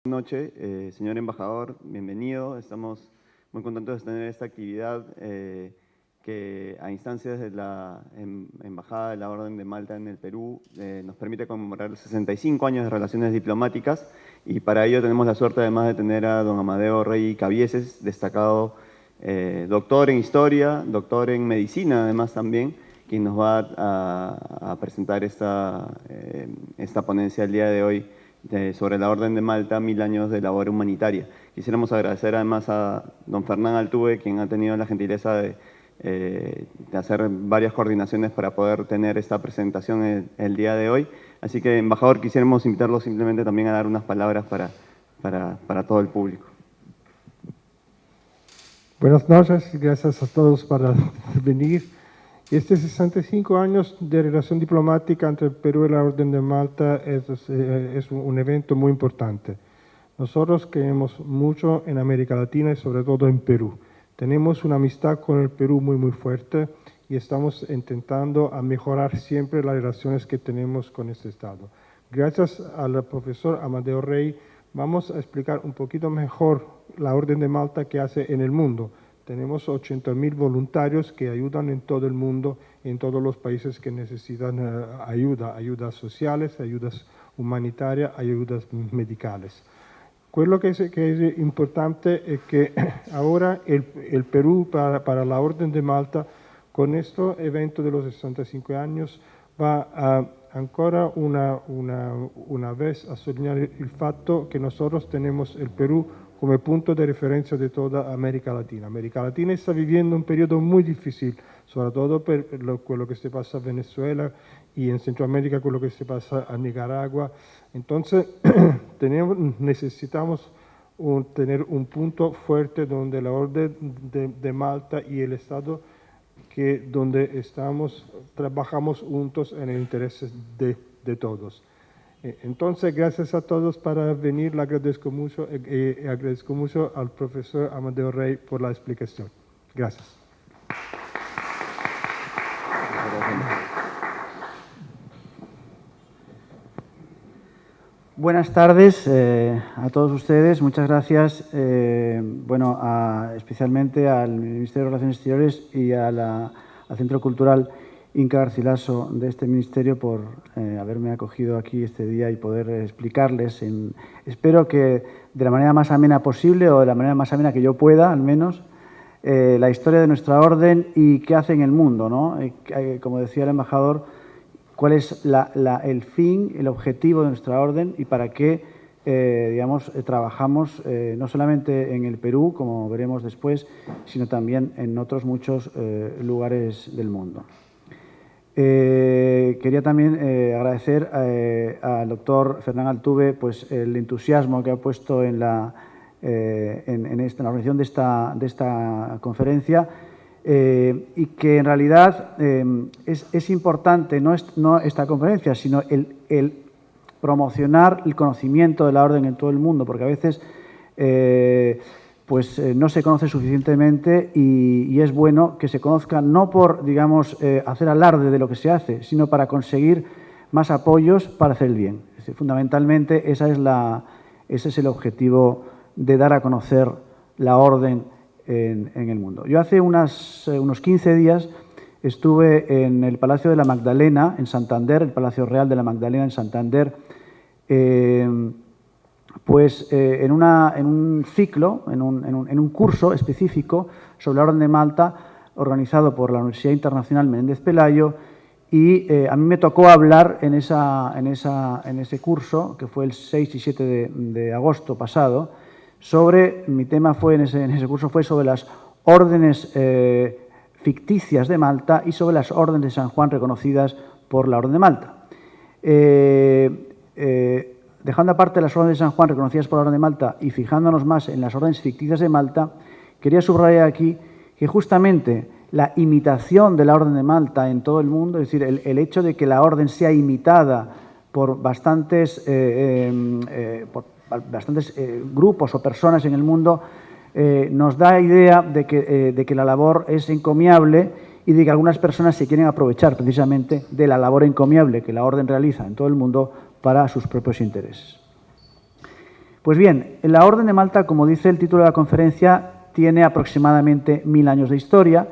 Buenas noches, señor embajador, bienvenido. Estamos muy contentos de tener esta actividad que a instancias de la Embajada de la Orden de Malta en el Perú nos permite conmemorar los 65 años de relaciones diplomáticas, y para ello tenemos la suerte además de tener a don Amadeo Rey Cabieses, destacado doctor en Historia, doctor en Medicina además también, quien nos va a presentar esta ponencia el día de hoy sobre la Orden de Malta, 1000 años de labor humanitaria. Quisiéramos agradecer además a don Fernán Altuve, quien ha tenido la gentileza de hacer varias coordinaciones para poder tener esta presentación el día de hoy. Así que, embajador, quisiéramos invitarlo simplemente también a dar unas palabras para todo el público. Buenas noches, gracias a todos por venir. Este 65 años de relación diplomática entre el Perú y la Orden de Malta es un evento muy importante. Nosotros creemos mucho en América Latina y sobre todo en Perú. Tenemos una amistad con el Perú muy fuerte y estamos intentando a mejorar siempre las relaciones que tenemos con este Estado. Gracias al profesor Amadeo Rey vamos a explicar un poquito mejor la Orden de Malta que hace en el mundo. Tenemos 80.000 voluntarios que ayudan en todo el mundo, en todos los países que necesitan ayudas sociales, ayudas humanitarias, ayudas medicales. Lo que es importante es que ahora el Perú, para la Orden de Malta, con este evento de los 65 años, va a ancora una vez a soñar el facto que nosotros tenemos el Perú como punto de referencia de toda América Latina. América Latina está viviendo un periodo muy difícil, sobre todo por lo que se pasa en Venezuela y en Centroamérica con lo que se pasa en Nicaragua. Entonces, necesitamos tener un punto fuerte donde la Orden de Malta y el Estado, donde trabajamos juntos en el interés de todos. Entonces, gracias a todos por venir, le agradezco mucho al profesor Amadeo Rey por la explicación. Gracias. Buenas tardes a todos ustedes. Muchas gracias, especialmente al Ministerio de Relaciones Exteriores y al Centro Cultural Inca Garcilaso de este ministerio por haberme acogido aquí este día y poder explicarles, espero que de la manera más amena posible o de la manera más amena que yo pueda, al menos, la historia de nuestra orden y qué hace en el mundo, ¿no? Como decía el embajador, cuál es el fin, el objetivo de nuestra orden y para qué trabajamos no solamente en el Perú, como veremos después, sino también en otros muchos lugares del mundo. Quería también agradecer al doctor Fernán Altuve el entusiasmo que ha puesto en la organización de esta conferencia y que en realidad es importante no esta conferencia, sino el promocionar el conocimiento de la orden en todo el mundo, porque a veces no se conoce suficientemente y es bueno que se conozca no por, hacer alarde de lo que se hace, sino para conseguir más apoyos para hacer el bien. Es decir, fundamentalmente ese es el objetivo de dar a conocer la orden en el mundo. Yo hace unos 15 días estuve en el Palacio de la Magdalena, en Santander, el Palacio Real de la Magdalena en Santander, en un ciclo, en un curso específico sobre la Orden de Malta, organizado por la Universidad Internacional Menéndez Pelayo, y a mí me tocó hablar en ese curso, que fue el 6 y 7 de agosto pasado, mi tema en ese curso fue sobre las órdenes ficticias de Malta y sobre las órdenes de San Juan reconocidas por la Orden de Malta. Dejando aparte las órdenes de San Juan reconocidas por la Orden de Malta y fijándonos más en las órdenes ficticias de Malta, quería subrayar aquí que justamente la imitación de la Orden de Malta en todo el mundo, es decir, el hecho de que la orden sea imitada por bastantes grupos o personas en el mundo, nos da idea de que la labor es encomiable y de que algunas personas se quieren aprovechar precisamente de la labor encomiable que la orden realiza en todo el mundo para sus propios intereses. Pues bien, la Orden de Malta, como dice el título de la conferencia, tiene aproximadamente 1000 años de historia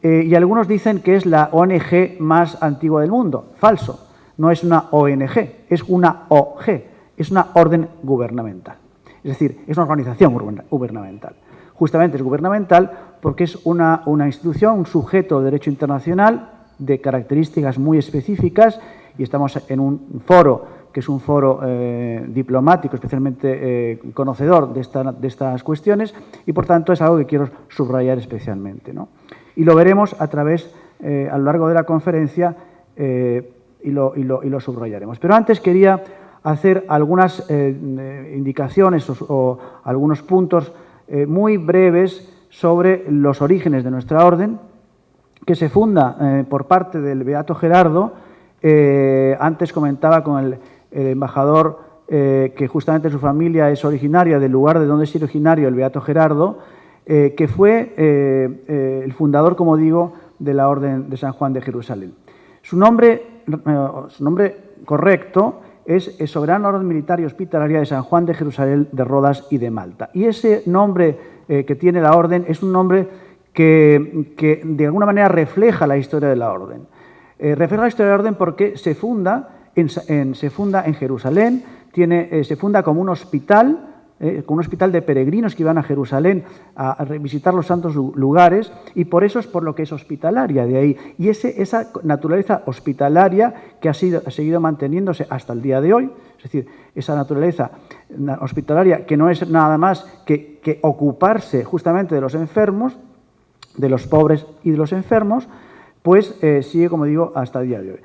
y algunos dicen que es la ONG más antigua del mundo. Falso, no es una ONG, es una OG, es una orden gubernamental. Es decir, es una organización gubernamental. Justamente es gubernamental porque es una institución, un sujeto de derecho internacional de características muy específicas y estamos en un foro que es un foro diplomático, especialmente conocedor de estas cuestiones y, por tanto, es algo que quiero subrayar especialmente, ¿no? Y lo veremos a través, a lo largo de la conferencia, y lo subrayaremos. Pero antes quería hacer algunas indicaciones o algunos puntos muy breves sobre los orígenes de nuestra orden, que se funda por parte del Beato Gerardo. Antes comentaba con el embajador que justamente su familia es originaria del lugar de donde es originario el Beato Gerardo, que fue el fundador, como digo, de la Orden de San Juan de Jerusalén. Su nombre correcto es el Soberano Orden Militar y Hospitalaria de San Juan de Jerusalén, de Rodas y de Malta. Y ese nombre que tiene la Orden es un nombre que de alguna manera refleja la historia de la Orden. Refleja la historia de la Orden porque se funda en Jerusalén, se funda como un hospital de peregrinos que iban a Jerusalén a visitar los santos lugares, y por eso es por lo que es hospitalaria de ahí. Y esa naturaleza hospitalaria que ha seguido manteniéndose hasta el día de hoy, es decir, esa naturaleza hospitalaria que no es nada más que ocuparse justamente de los enfermos, de los pobres y de los enfermos, pues sigue, como digo, hasta el día de hoy.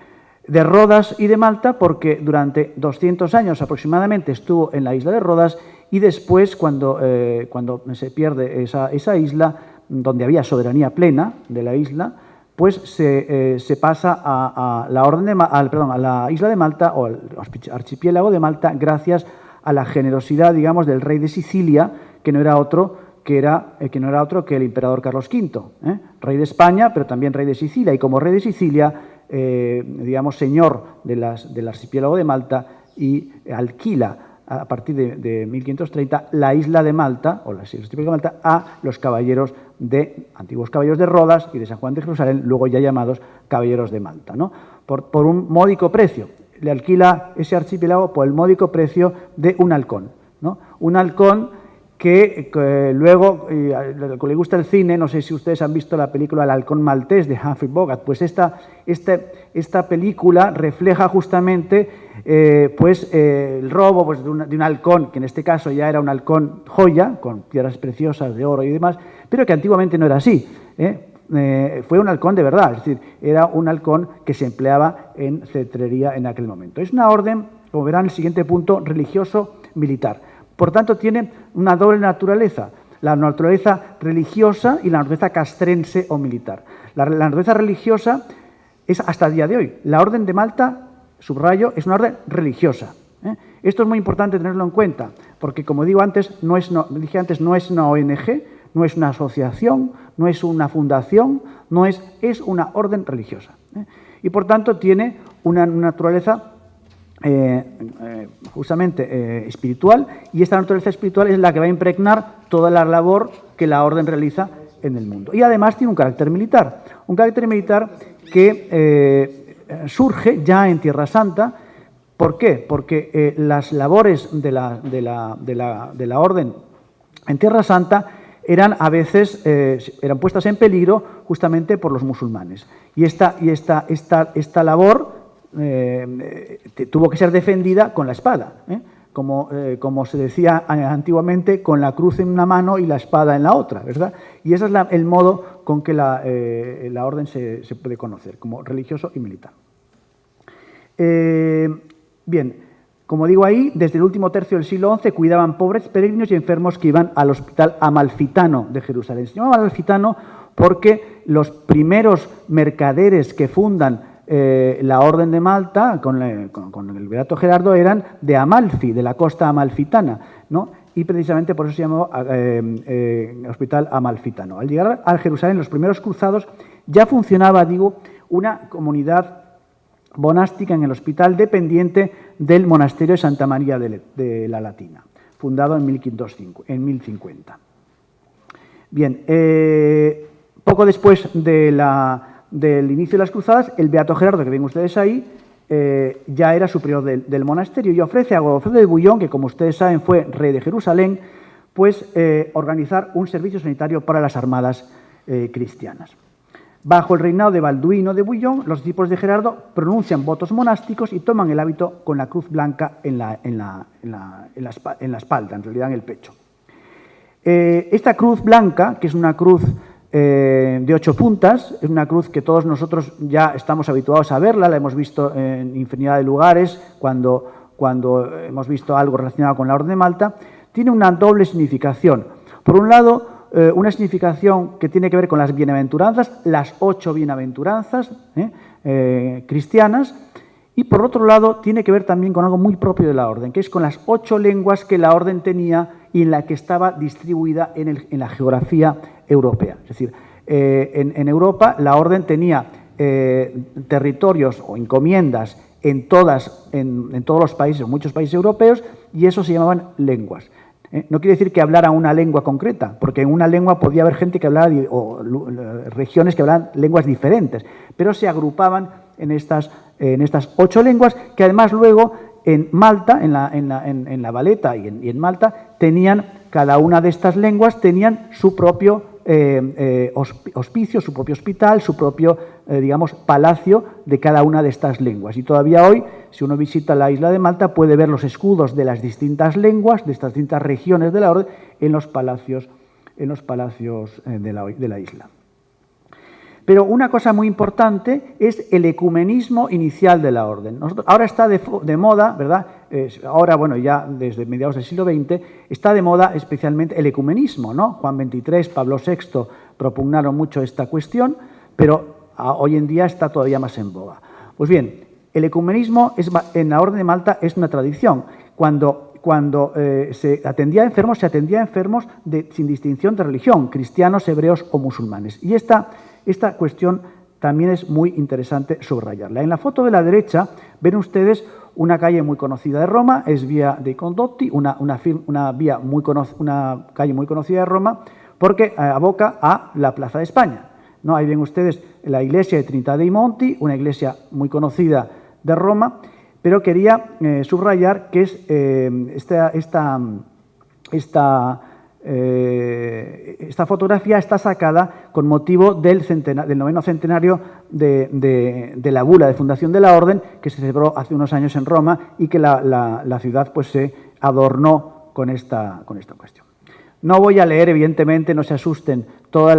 De Rodas y de Malta, porque durante 200 años aproximadamente estuvo en la isla de Rodas, y después, cuando se pierde esa isla, donde había soberanía plena de la isla, pues se pasa a la isla de Malta, o al archipiélago de Malta, gracias a la generosidad, digamos, del rey de Sicilia, que no era otro que el emperador Carlos V, rey de España, pero también rey de Sicilia, y como rey de Sicilia, digamos, señor del archipiélago de Malta, y alquila a partir de 1530 la isla de Malta, o las islas de Malta, a los antiguos caballeros de Rodas y de San Juan de Jerusalén, luego ya llamados caballeros de Malta, ¿no? Por un módico precio. Le alquila ese archipiélago por el módico precio de un halcón, ¿no? Un halcón que luego, al que le gusta el cine, no sé si ustedes han visto la película El halcón maltés de Humphrey Bogart, pues esta película refleja justamente el robo, pues, de un halcón, que en este caso ya era un halcón joya, con piedras preciosas de oro y demás, pero que antiguamente no era así, fue un halcón de verdad, es decir, era un halcón que se empleaba en cetrería en aquel momento. Es una orden, como verán en el siguiente punto, religioso-militar. Por tanto, tiene una doble naturaleza, la naturaleza religiosa y la naturaleza castrense o militar. La naturaleza religiosa es hasta el día de hoy. La Orden de Malta, subrayo, es una orden religiosa. Esto es muy importante tenerlo en cuenta, porque, como dije antes, no es una ONG, no es una asociación, no es una fundación, es una orden religiosa. Y, por tanto, tiene una naturaleza justamente espiritual, y esta naturaleza espiritual es la que va a impregnar toda la labor que la orden realiza en el mundo. Y además tiene un carácter militar que surge ya en Tierra Santa. ¿Por qué? Porque las labores de la orden en Tierra Santa eran a veces eran puestas en peligro justamente por los musulmanes. Y esta labor tuvo que ser defendida con la espada, como se decía antiguamente, con la cruz en una mano y la espada en la otra, ¿verdad? Y ese es el modo con que la orden se puede conocer, como religioso y militar. Bien, como digo ahí, desde el último tercio del siglo XI cuidaban pobres peregrinos y enfermos que iban al hospital amalfitano de Jerusalén. Se llamaba amalfitano porque los primeros mercaderes que fundan la Orden de Malta, con el Beato Gerardo, eran de Amalfi, de la costa amalfitana, ¿no? Y precisamente por eso se llamó Hospital Amalfitano. Al llegar a Jerusalén, los primeros cruzados, ya funcionaba, una comunidad monástica en el hospital dependiente del monasterio de Santa María de la Latina. fundado en 1050. Bien, poco después del inicio de las cruzadas, el beato Gerardo, que ven ustedes ahí, ya era superior del monasterio y ofrece a Godofredo de Bouillon, que como ustedes saben fue rey de Jerusalén, pues organizar un servicio sanitario para las armadas cristianas. Bajo el reinado de Balduino de Bouillon, los discípulos de Gerardo pronuncian votos monásticos y toman el hábito con la cruz blanca en la espalda, en realidad en el pecho. Esta cruz blanca, que es una cruz de 8 puntas, es una cruz que todos nosotros ya estamos habituados a verla, la hemos visto en infinidad de lugares cuando hemos visto algo relacionado con la Orden de Malta, tiene una doble significación. Por un lado, una significación que tiene que ver con las bienaventuranzas, las 8 bienaventuranzas cristianas, y por otro lado tiene que ver también con algo muy propio de la orden, que es con las 8 lenguas que la orden tenía y en la que estaba distribuida en la geografía europea. Es decir, en Europa la orden tenía territorios o encomiendas en todos los países, en muchos países europeos, y eso se llamaban lenguas. No quiere decir que hablara una lengua concreta, porque en una lengua podía haber gente que hablara, o regiones que hablaban lenguas diferentes, pero se agrupaban en estas 8 lenguas, que además luego en Malta, en la Valeta y en Malta, tenían, cada una de estas lenguas tenían su propio hospicio, su propio hospital, su propio, digamos, palacio de cada una de estas lenguas. Y todavía hoy, si uno visita la isla de Malta, puede ver los escudos de las distintas lenguas, de estas distintas regiones de la orden, en los palacios de la isla. Pero una cosa muy importante es el ecumenismo inicial de la orden. Ahora está de moda, ¿verdad? Ahora, bueno, ya desde mediados del siglo XX, está de moda especialmente el ecumenismo, ¿no? Juan XXIII, Pablo VI propugnaron mucho esta cuestión, pero hoy en día está todavía más en boga. Pues bien, el ecumenismo en la Orden de Malta es una tradición. Cuando se atendía a enfermos sin distinción de religión, cristianos, hebreos o musulmanes. Y esta cuestión también es muy interesante subrayarla. En la foto de la derecha ven ustedes una calle muy conocida de Roma, es Via dei Condotti, una calle muy conocida de Roma, porque aboca a la Plaza de España, ¿no? Ahí ven ustedes la iglesia de Trinità dei Monti, una iglesia muy conocida de Roma, pero quería subrayar que es esta fotografía está sacada con motivo del 9º centenario de la bula de fundación de la Orden, que se celebró hace unos años en Roma y que la ciudad pues, se adornó con esta cuestión. No voy a leer, evidentemente, no se asusten, todas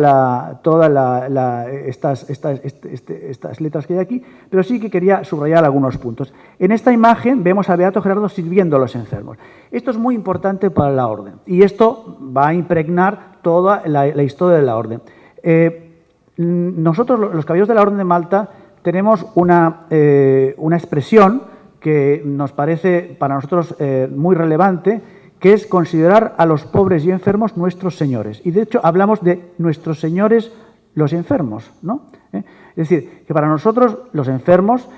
estas letras que hay aquí, pero sí que quería subrayar algunos puntos. En esta imagen vemos a Beato Gerardo sirviendo a los enfermos. Esto es muy importante para la Orden y esto va a impregnar toda la historia de la Orden. Nosotros, los caballeros de la Orden de Malta, tenemos una expresión que nos parece para nosotros muy relevante, que es considerar a los pobres y enfermos nuestros señores. Y de hecho hablamos de nuestros señores los enfermos, ¿no? Es decir, que para nosotros los enfermos,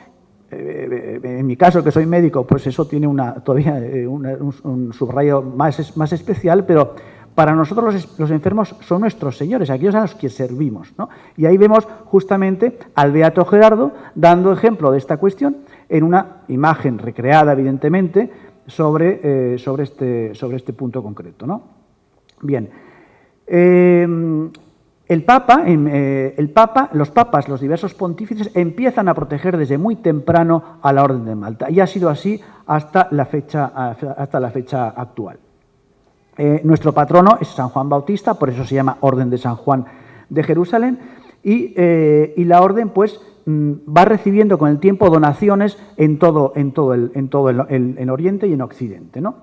en mi caso que soy médico, pues eso tiene todavía un subrayo más especial, pero para nosotros los enfermos son nuestros señores, aquellos a los que servimos, ¿no? Y ahí vemos justamente al Beato Gerardo dando ejemplo de esta cuestión en una imagen recreada, evidentemente, sobre este punto concreto, ¿no? Bien, los papas, los diversos pontífices empiezan a proteger desde muy temprano a la Orden de Malta y ha sido así hasta la fecha actual. Nuestro patrono es San Juan Bautista, por eso se llama Orden de San Juan de Jerusalén y la Orden, pues, va recibiendo con el tiempo donaciones en todo el Oriente y en Occidente, ¿no?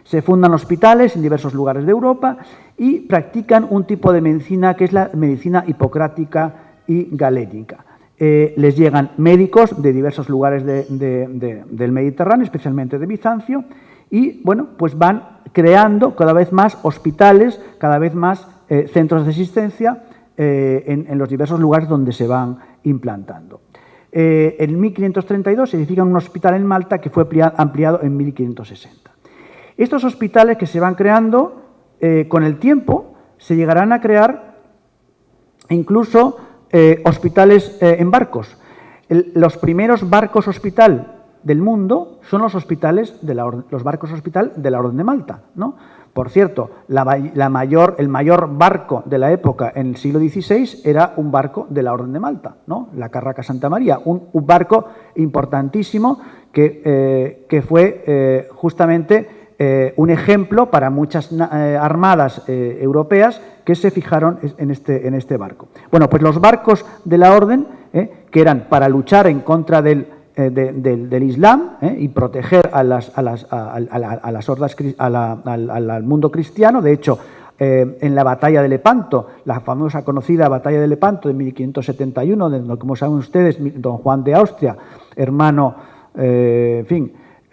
Se fundan hospitales en diversos lugares de Europa y practican un tipo de medicina que es la medicina hipocrática y galénica. Les llegan médicos de diversos lugares del Mediterráneo, especialmente de Bizancio, y bueno, pues van creando cada vez más hospitales, cada vez más centros de asistencia en los diversos lugares donde se van implantando. En 1532 se edifica un hospital en Malta que fue ampliado en 1560. Estos hospitales que se van creando, con el tiempo, se llegarán a crear incluso hospitales en barcos. Los primeros barcos hospital del mundo son los barcos hospital de la Orden de Malta, ¿no? Por cierto, el mayor barco de la época en el siglo XVI era un barco de la Orden de Malta, ¿no? La Carraca Santa María, un barco importantísimo que fue justamente un ejemplo para muchas armadas europeas que se fijaron en este barco. Bueno, pues los barcos de la Orden, que eran para luchar en contra del Islam y proteger al mundo cristiano. De hecho, en la batalla de Lepanto, la famosa conocida batalla de Lepanto de 1571, donde, como saben ustedes, don Juan de Austria, hermano,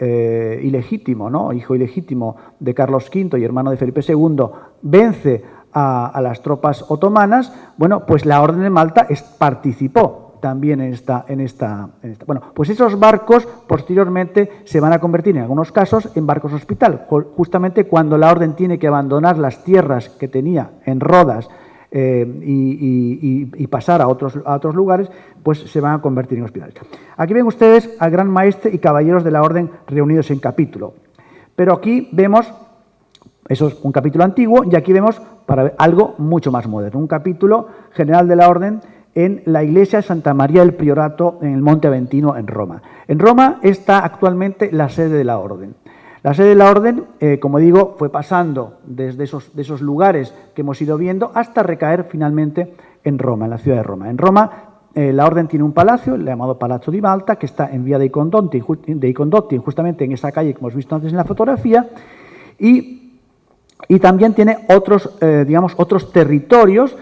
ilegítimo, ¿no? Hijo ilegítimo de Carlos V y hermano de Felipe II, vence a las tropas otomanas. Bueno, pues la Orden de Malta participó también en esta. Bueno, pues esos barcos posteriormente se van a convertir en algunos casos en barcos hospital, justamente cuando la Orden tiene que abandonar las tierras que tenía en Rodas y pasar a otros lugares, pues se van a convertir en hospitales. Aquí ven ustedes al Gran Maestre y caballeros de la Orden reunidos en capítulo. Pero aquí vemos, eso es un capítulo antiguo, y aquí vemos para ver algo mucho más moderno, un capítulo general de la Orden en la iglesia de Santa María del Priorato en el Monte Aventino en Roma. En Roma está actualmente la sede de la Orden. La sede de la Orden, como digo, fue pasando desde esos lugares que hemos ido viendo hasta recaer finalmente en Roma, en la ciudad de Roma. En Roma la Orden tiene un palacio, el llamado Palazzo di Malta, que está en vía dei Condotti, justamente en esa calle que hemos visto antes en la fotografía, y también tiene otros territorios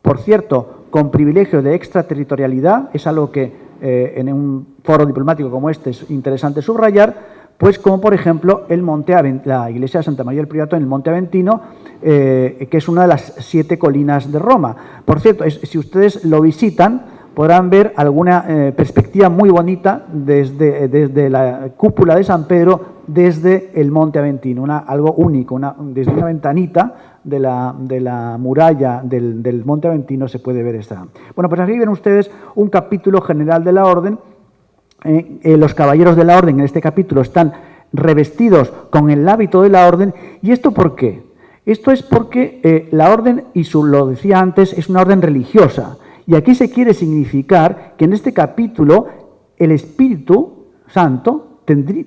por cierto, con privilegio de extraterritorialidad. Es algo que en un foro diplomático como este es interesante subrayar, pues como por ejemplo la iglesia de Santa María del Priorato en el Monte Aventino, que es una de las 7 colinas de Roma. Por cierto, si ustedes lo visitan, podrán ver alguna perspectiva muy bonita desde la cúpula de San Pedro, desde el Monte Aventino, algo único, desde una ventanita de la muralla del Monte Aventino se puede ver esta. Bueno, pues aquí ven ustedes un capítulo general de la Orden. Los caballeros de la Orden en este capítulo están revestidos con el hábito de la Orden. ¿Y esto por qué? Esto es porque la Orden, lo decía antes, es una orden religiosa. Y aquí se quiere significar que en este capítulo el Espíritu Santo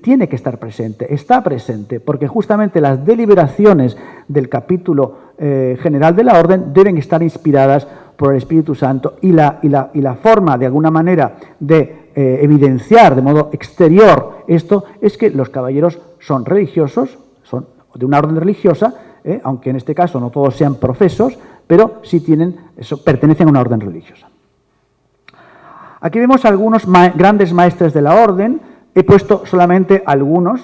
tiene que estar presente, está presente, porque justamente las deliberaciones del capítulo general de la Orden deben estar inspiradas por el Espíritu Santo, y la forma, de alguna manera, de evidenciar de modo exterior esto es que los caballeros son religiosos, son de una orden religiosa, aunque en este caso no todos sean profesos, pero sí pertenecen a una orden religiosa. Aquí vemos algunos grandes maestres de la Orden. He puesto solamente algunos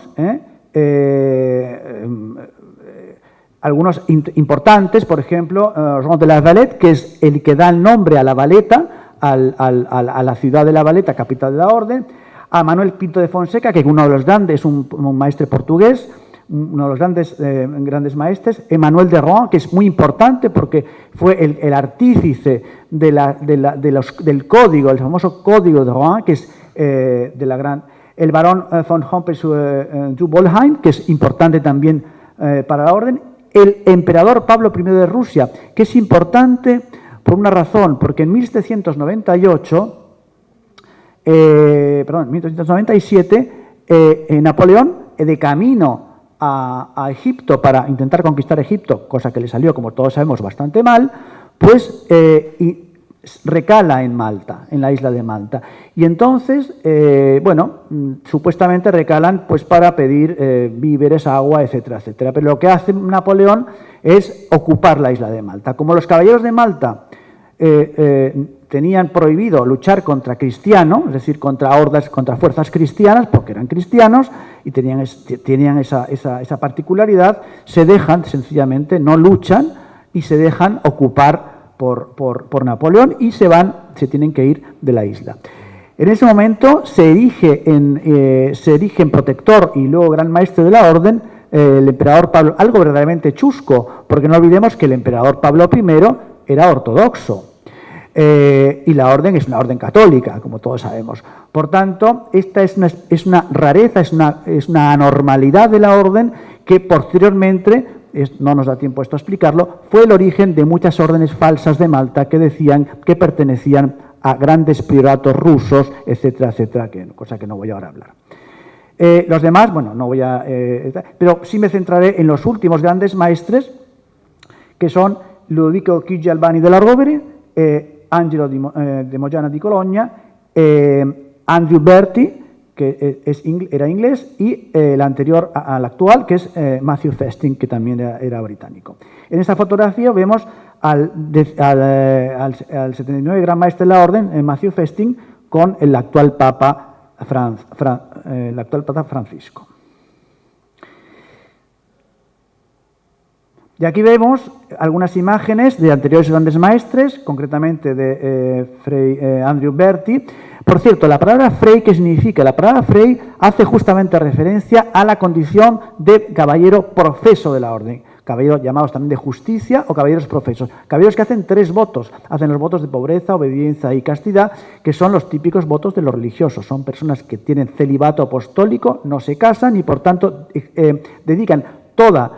importantes, por ejemplo, Jean de la Valette, que es el que da el nombre a la Valeta, a la ciudad de la Valeta, capital de la Orden, a Manuel Pinto de Fonseca, que es uno de los grandes, un maestre portugués, uno de los grandes maestres, Emmanuel de Rohan, que es muy importante porque fue el artífice del código, el famoso código de Rohan, que es el barón von Hohenzollern-Bolheim, que es importante también para la Orden, el emperador Pablo I de Rusia, que es importante por una razón, porque en 1797, Napoleón, de camino a Egipto para intentar conquistar Egipto, cosa que le salió, como todos sabemos, bastante mal, pues recala en Malta, en la isla de Malta. Y entonces, supuestamente recalan pues para pedir víveres, agua, etcétera, etcétera. Pero lo que hace Napoleón es ocupar la isla de Malta. Como los caballeros de Malta tenían prohibido luchar contra cristianos, es decir, contra hordas, contra fuerzas cristianas, porque eran cristianos y tenían esa particularidad, sencillamente no luchan y se dejan ocupar por Napoleón y se tienen que ir de la isla. En ese momento se erige en protector y luego gran maestre de la Orden el emperador Pablo, algo verdaderamente chusco, porque no olvidemos que el emperador Pablo I era ortodoxo. Y la orden es una orden católica, como todos sabemos. Por tanto, esta es una rareza, es una anormalidad de la orden que posteriormente, no nos da tiempo esto a explicarlo, fue el origen de muchas órdenes falsas de Malta que decían que pertenecían a grandes prioratos rusos, etcétera, etcétera, cosa que no voy ahora a hablar. Los demás, bueno, no voy a... pero sí me centraré en los últimos grandes maestres, que son Ludovico Chigi Albani de la Rovere, Angelo de Mogiana di Cologna, Andrew Berti, que era inglés, y el anterior al actual, que es Matthew Festing, que también era británico. En esta fotografía vemos al 79 Gran Maestre de la Orden, Matthew Festing, con el actual Papa Francisco. Y aquí vemos algunas imágenes de anteriores grandes maestres, concretamente de Fray Andrew Berti. Por cierto, la palabra Frey, ¿qué significa? La palabra Frey hace justamente referencia a la condición de caballero profeso de la orden. Caballeros llamados también de justicia o caballeros profesos. Caballeros que hacen 3 votos. Hacen los votos de pobreza, obediencia y castidad, que son los típicos votos de los religiosos. Son personas que tienen celibato apostólico, no se casan y, por tanto, dedican todos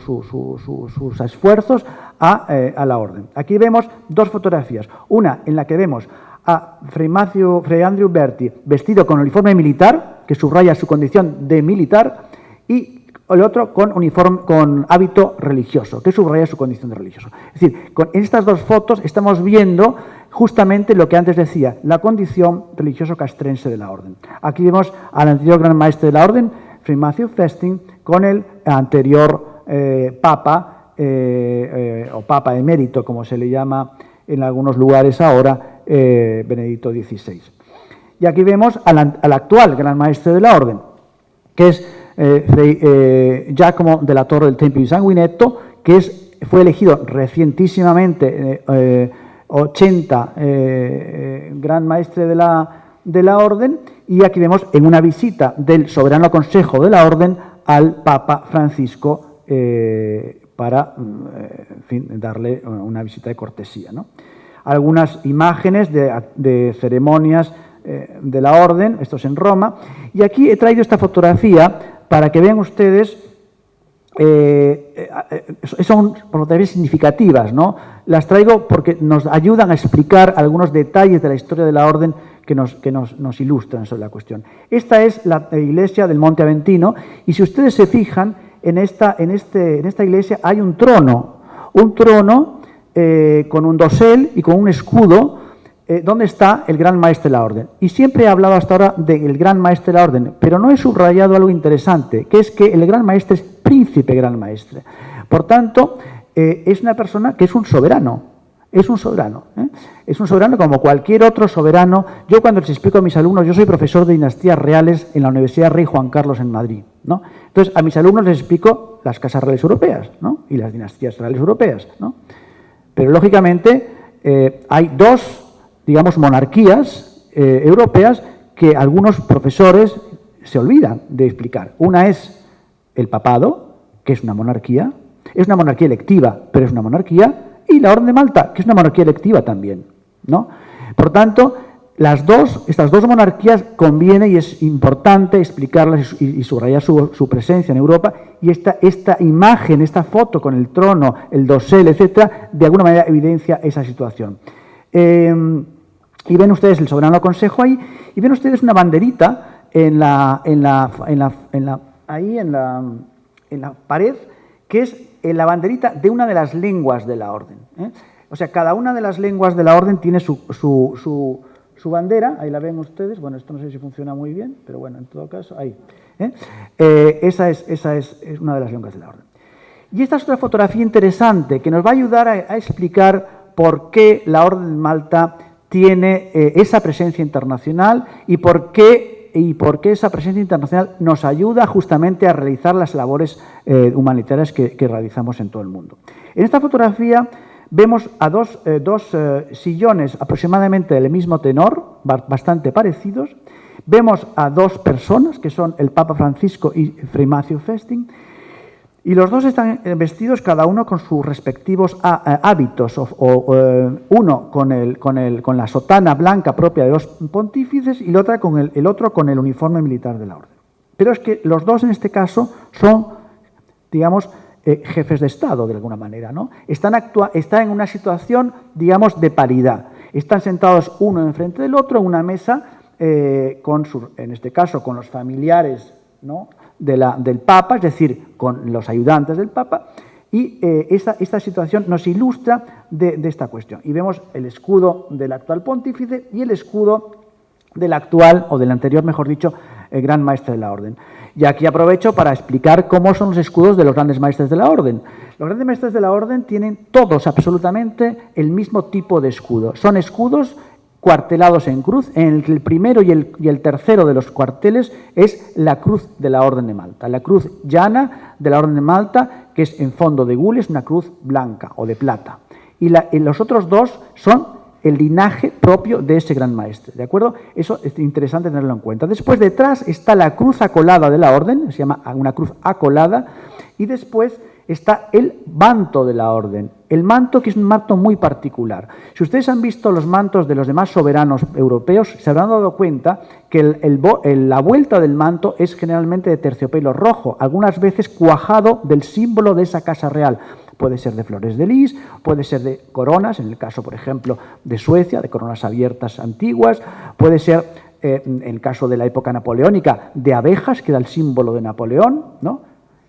sus esfuerzos a la orden. Aquí vemos 2 fotografías. Una en la que vemos a Fray Andrew Berti vestido con uniforme militar, que subraya su condición de militar, y el otro con hábito religioso, que subraya su condición de religioso. Es decir, en estas 2 fotos estamos viendo justamente lo que antes decía, la condición religioso-castrense de la orden. Aquí vemos al anterior gran maestre de la orden, Fray Matthew Festing, con el anterior Papa, o Papa emérito, como se le llama en algunos lugares ahora, Benedicto XVI. Y aquí vemos al actual gran maestre de la orden, que es Fray Giacomo de la Torre del Tempio di Sanguinetto, que fue elegido recientísimamente 80 gran maestre de la orden, y aquí vemos en una visita del Soberano Consejo de la Orden al Papa Francisco para en fin, darle una visita de cortesía, ¿no? Algunas imágenes de ceremonias de la Orden, esto es en Roma, y aquí he traído esta fotografía para que vean ustedes, son fotografías significativas, ¿no? Las traigo porque nos ayudan a explicar algunos detalles de la historia de la Orden que nos ilustran sobre la cuestión. Esta es la iglesia del Monte Aventino, y si ustedes se fijan, en esta iglesia hay un trono con un dosel y con un escudo, donde está el Gran Maestre de la Orden. Y siempre he hablado hasta ahora del Gran Maestre de la Orden, pero no he subrayado algo interesante, que es que el Gran Maestre es príncipe Gran Maestre. Por tanto, es una persona que es un soberano. Es un soberano. Es un soberano como cualquier otro soberano. Yo, cuando les explico a mis alumnos, yo soy profesor de dinastías reales en la Universidad Rey Juan Carlos en Madrid, ¿no? Entonces, a mis alumnos les explico las casas reales europeas, ¿no? Y las dinastías reales europeas, ¿no? Pero, lógicamente, hay 2, digamos, monarquías europeas que algunos profesores se olvidan de explicar. Una es el papado, que es una monarquía electiva, pero es una monarquía, y la Orden de Malta, que es una monarquía electiva también, ¿no? Por tanto, estas dos monarquías conviene y es importante explicarlas y subrayar su presencia en Europa, y esta imagen, esta foto con el trono, el dosel, etcétera, de alguna manera evidencia esa situación. Y ven ustedes el Soberano Consejo ahí, y ven ustedes una banderita en la pared, que es la banderita de una de las lenguas de la Orden. O sea, cada una de las lenguas de la Orden tiene su bandera. Ahí la ven ustedes. Bueno, esto no sé si funciona muy bien, pero bueno, en todo caso, ahí. Esa es una de las lenguas de la Orden. Y esta es otra fotografía interesante que nos va a ayudar a explicar por qué la Orden de Malta tiene esa presencia internacional y por qué esa presencia internacional nos ayuda justamente a realizar las labores humanitarias que realizamos en todo el mundo. En esta fotografía vemos a dos sillones aproximadamente del mismo tenor, bastante parecidos. Vemos a dos personas, que son el Papa Francisco y Fray Matthew Festing, y los dos están vestidos cada uno con sus respectivos hábitos, uno con la sotana blanca propia de los pontífices y el otro con el uniforme militar de la orden. Pero es que los dos en este caso son, digamos, jefes de Estado, de alguna manera, ¿no? Están en una situación, digamos, de paridad. Están sentados uno enfrente del otro en una mesa, en este caso con los familiares, ¿no?, del Papa, es decir, con los ayudantes del Papa, y esta situación nos ilustra de esta cuestión. Y vemos el escudo del actual pontífice y el escudo del actual, o del anterior, mejor dicho, Gran Maestre de la Orden. Y aquí aprovecho para explicar cómo son los escudos de los grandes maestres de la Orden. Los grandes maestres de la Orden tienen todos absolutamente el mismo tipo de escudo. Son escudos cuartelados en cruz, en el que el primero y el tercero de los cuarteles es la cruz de la Orden de Malta. La cruz llana de la Orden de Malta, que es en fondo de gules, una cruz blanca o de plata. Y los otros dos son el linaje propio de ese gran maestre, ¿de acuerdo? Eso es interesante tenerlo en cuenta. Después, detrás está la cruz acolada de la orden, se llama una cruz acolada, y después está el manto de la orden. El manto, que es un manto muy particular. Si ustedes han visto los mantos de los demás soberanos europeos, se habrán dado cuenta que la vuelta del manto es generalmente de terciopelo rojo, algunas veces cuajado del símbolo de esa casa real. Puede ser de flores de lis, puede ser de coronas, en el caso, por ejemplo, de Suecia, de coronas abiertas antiguas, puede ser, en el caso de la época napoleónica, de abejas, que era el símbolo de Napoleón, ¿no?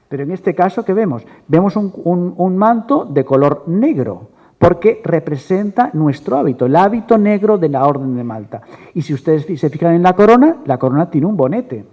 Pero en este caso, ¿qué vemos? Vemos un manto de color negro, porque representa nuestro hábito, el hábito negro de la Orden de Malta. Y si ustedes se fijan en la corona tiene un bonete.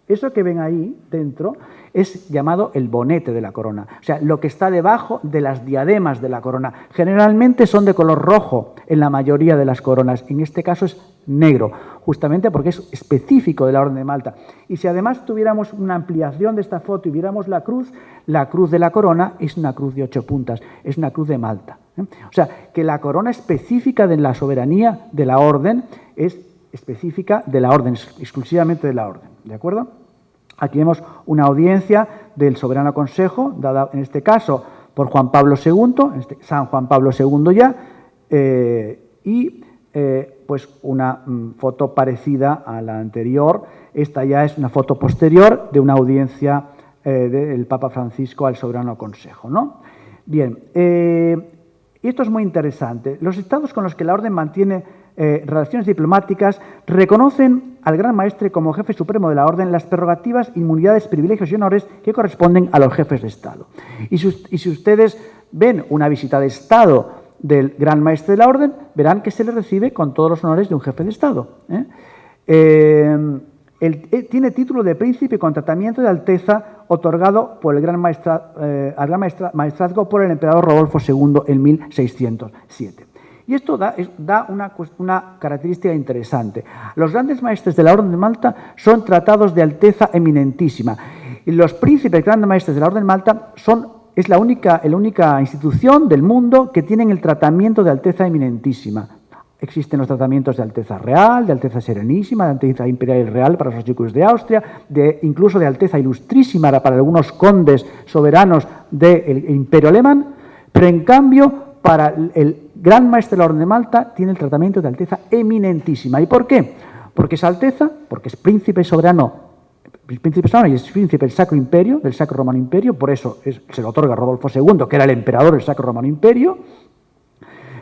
Eso que ven ahí dentro es llamado el bonete de la corona, o sea, lo que está debajo de las diademas de la corona. Generalmente son de color rojo en la mayoría de las coronas, en este caso es negro, justamente porque es específico de la Orden de Malta. Y si además tuviéramos una ampliación de esta foto y viéramos la cruz de la corona es una cruz de 8 puntas, es una cruz de Malta. O sea, que la corona específica de la soberanía de la Orden es específica de la Orden, exclusivamente de la Orden, ¿de acuerdo? Aquí vemos una audiencia del Soberano Consejo, dada en este caso por Juan Pablo II, San Juan Pablo II ya, pues una foto parecida a la anterior. Esta ya es una foto posterior de una audiencia del Papa Francisco al Soberano Consejo, ¿no? Bien, y esto es muy interesante. Los estados con los que la Orden mantiene relaciones diplomáticas reconocen al Gran Maestre como jefe supremo de la Orden las prerrogativas, inmunidades, privilegios y honores que corresponden a los jefes de Estado. Y si ustedes ven una visita de Estado del Gran Maestre de la Orden, verán que se le recibe con todos los honores de un jefe de Estado. Tiene título de príncipe con tratamiento de alteza otorgado por el al Gran Maestrazgo por el emperador Rodolfo II en 1607. Y esto da una característica interesante. Los grandes maestres de la Orden de Malta son tratados de alteza eminentísima. Y los príncipes grandes maestres de la Orden de Malta es la única institución del mundo que tienen el tratamiento de alteza eminentísima. Existen los tratamientos de alteza real, de alteza serenísima, de alteza imperial y real para los archiduques de Austria, incluso de alteza ilustrísima para algunos condes soberanos del Imperio Alemán, pero en cambio para el Gran Maestre de la Orden de Malta tiene el tratamiento de alteza eminentísima. ¿Y por qué? Porque esa alteza, porque es príncipe soberano y es príncipe del Sacro Imperio, del Sacro Romano Imperio, por eso se lo otorga a Rodolfo II, que era el emperador del Sacro Romano Imperio,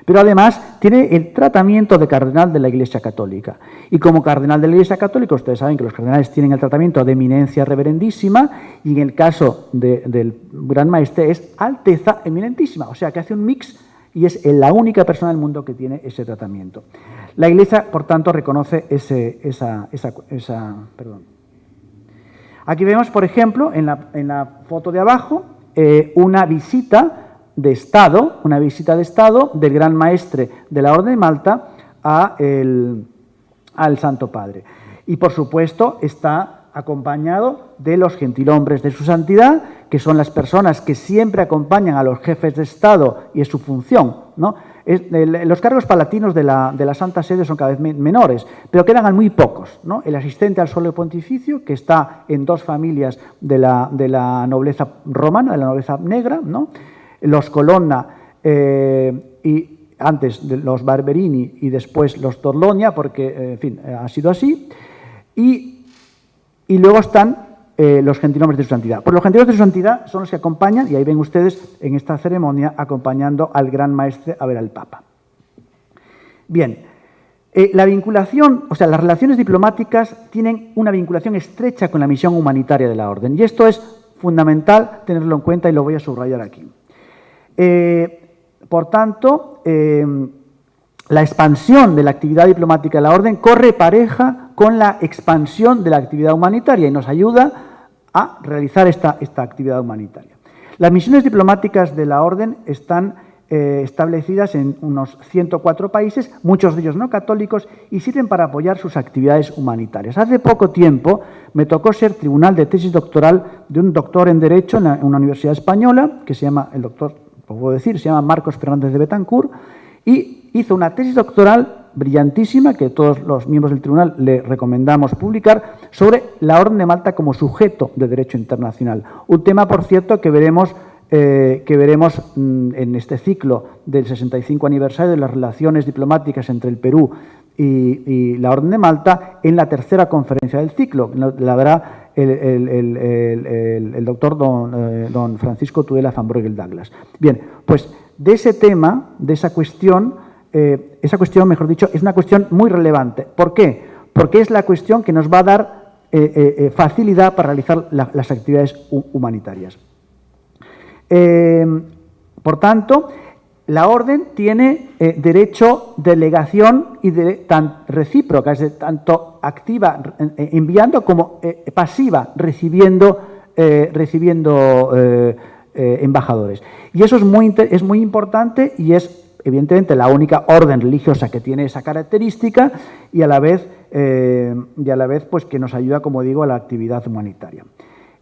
pero además tiene el tratamiento de cardenal de la Iglesia Católica. Y como cardenal de la Iglesia Católica, ustedes saben que los cardenales tienen el tratamiento de eminencia reverendísima, y en el caso del Gran Maestre es alteza eminentísima, o sea que hace un mix y es la única persona del mundo que tiene ese tratamiento. La Iglesia, por tanto, reconoce perdón. Aquí vemos, por ejemplo, en la foto de abajo, una visita de Estado del Gran Maestre de la Orden de Malta al Santo Padre. Y, por supuesto, está acompañado de los gentilhombres de su santidad, que son las personas que siempre acompañan a los jefes de Estado y es su función, ¿no? Los cargos palatinos de la Santa Sede son cada vez menores, pero quedan muy pocos, ¿no? El asistente al solio pontificio, que está en 2 familias de la nobleza romana, de la nobleza negra, ¿no? Los Colonna y antes los Barberini y después los Torlonia, porque, en fin, ha sido así. Y luego están los gentilhombres de su santidad. Pues los gentilhombres de su santidad son los que acompañan, y ahí ven ustedes en esta ceremonia acompañando al gran maestre a ver al Papa. Bien, la vinculación, o sea, las relaciones diplomáticas tienen una vinculación estrecha con la misión humanitaria de la Orden, y esto es fundamental tenerlo en cuenta y lo voy a subrayar aquí. Por tanto, la expansión de la actividad diplomática de la Orden corre pareja con la expansión de la actividad humanitaria y nos ayuda a realizar esta actividad humanitaria. Las misiones diplomáticas de la Orden están establecidas en unos 104 países, muchos de ellos no católicos, y sirven para apoyar sus actividades humanitarias. Hace poco tiempo me tocó ser tribunal de tesis doctoral de un doctor en Derecho en una universidad española, que se llama, el doctor, lo puedo decir, se llama Marcos Fernández de Betancourt, y hizo una tesis doctoral brillantísima, que todos los miembros del tribunal le recomendamos publicar, sobre la Orden de Malta como sujeto de derecho internacional. Un tema, por cierto, que veremos en este ciclo del 65 aniversario de las relaciones diplomáticas entre el Perú y la Orden de Malta en la tercera conferencia del ciclo. La dará el doctor don Francisco Tudela van Breugel Douglas. Bien, pues de ese tema, de esa cuestión, mejor dicho, es una cuestión muy relevante. ¿Por qué? Porque es la cuestión que nos va a dar facilidad para realizar las actividades humanitarias. Por tanto, la Orden tiene derecho de delegación y recíproca, es decir, tanto activa enviando como pasiva recibiendo embajadores. Y eso es muy importante y es evidentemente la única orden religiosa que tiene esa característica y a la vez pues que nos ayuda, como digo, a la actividad humanitaria.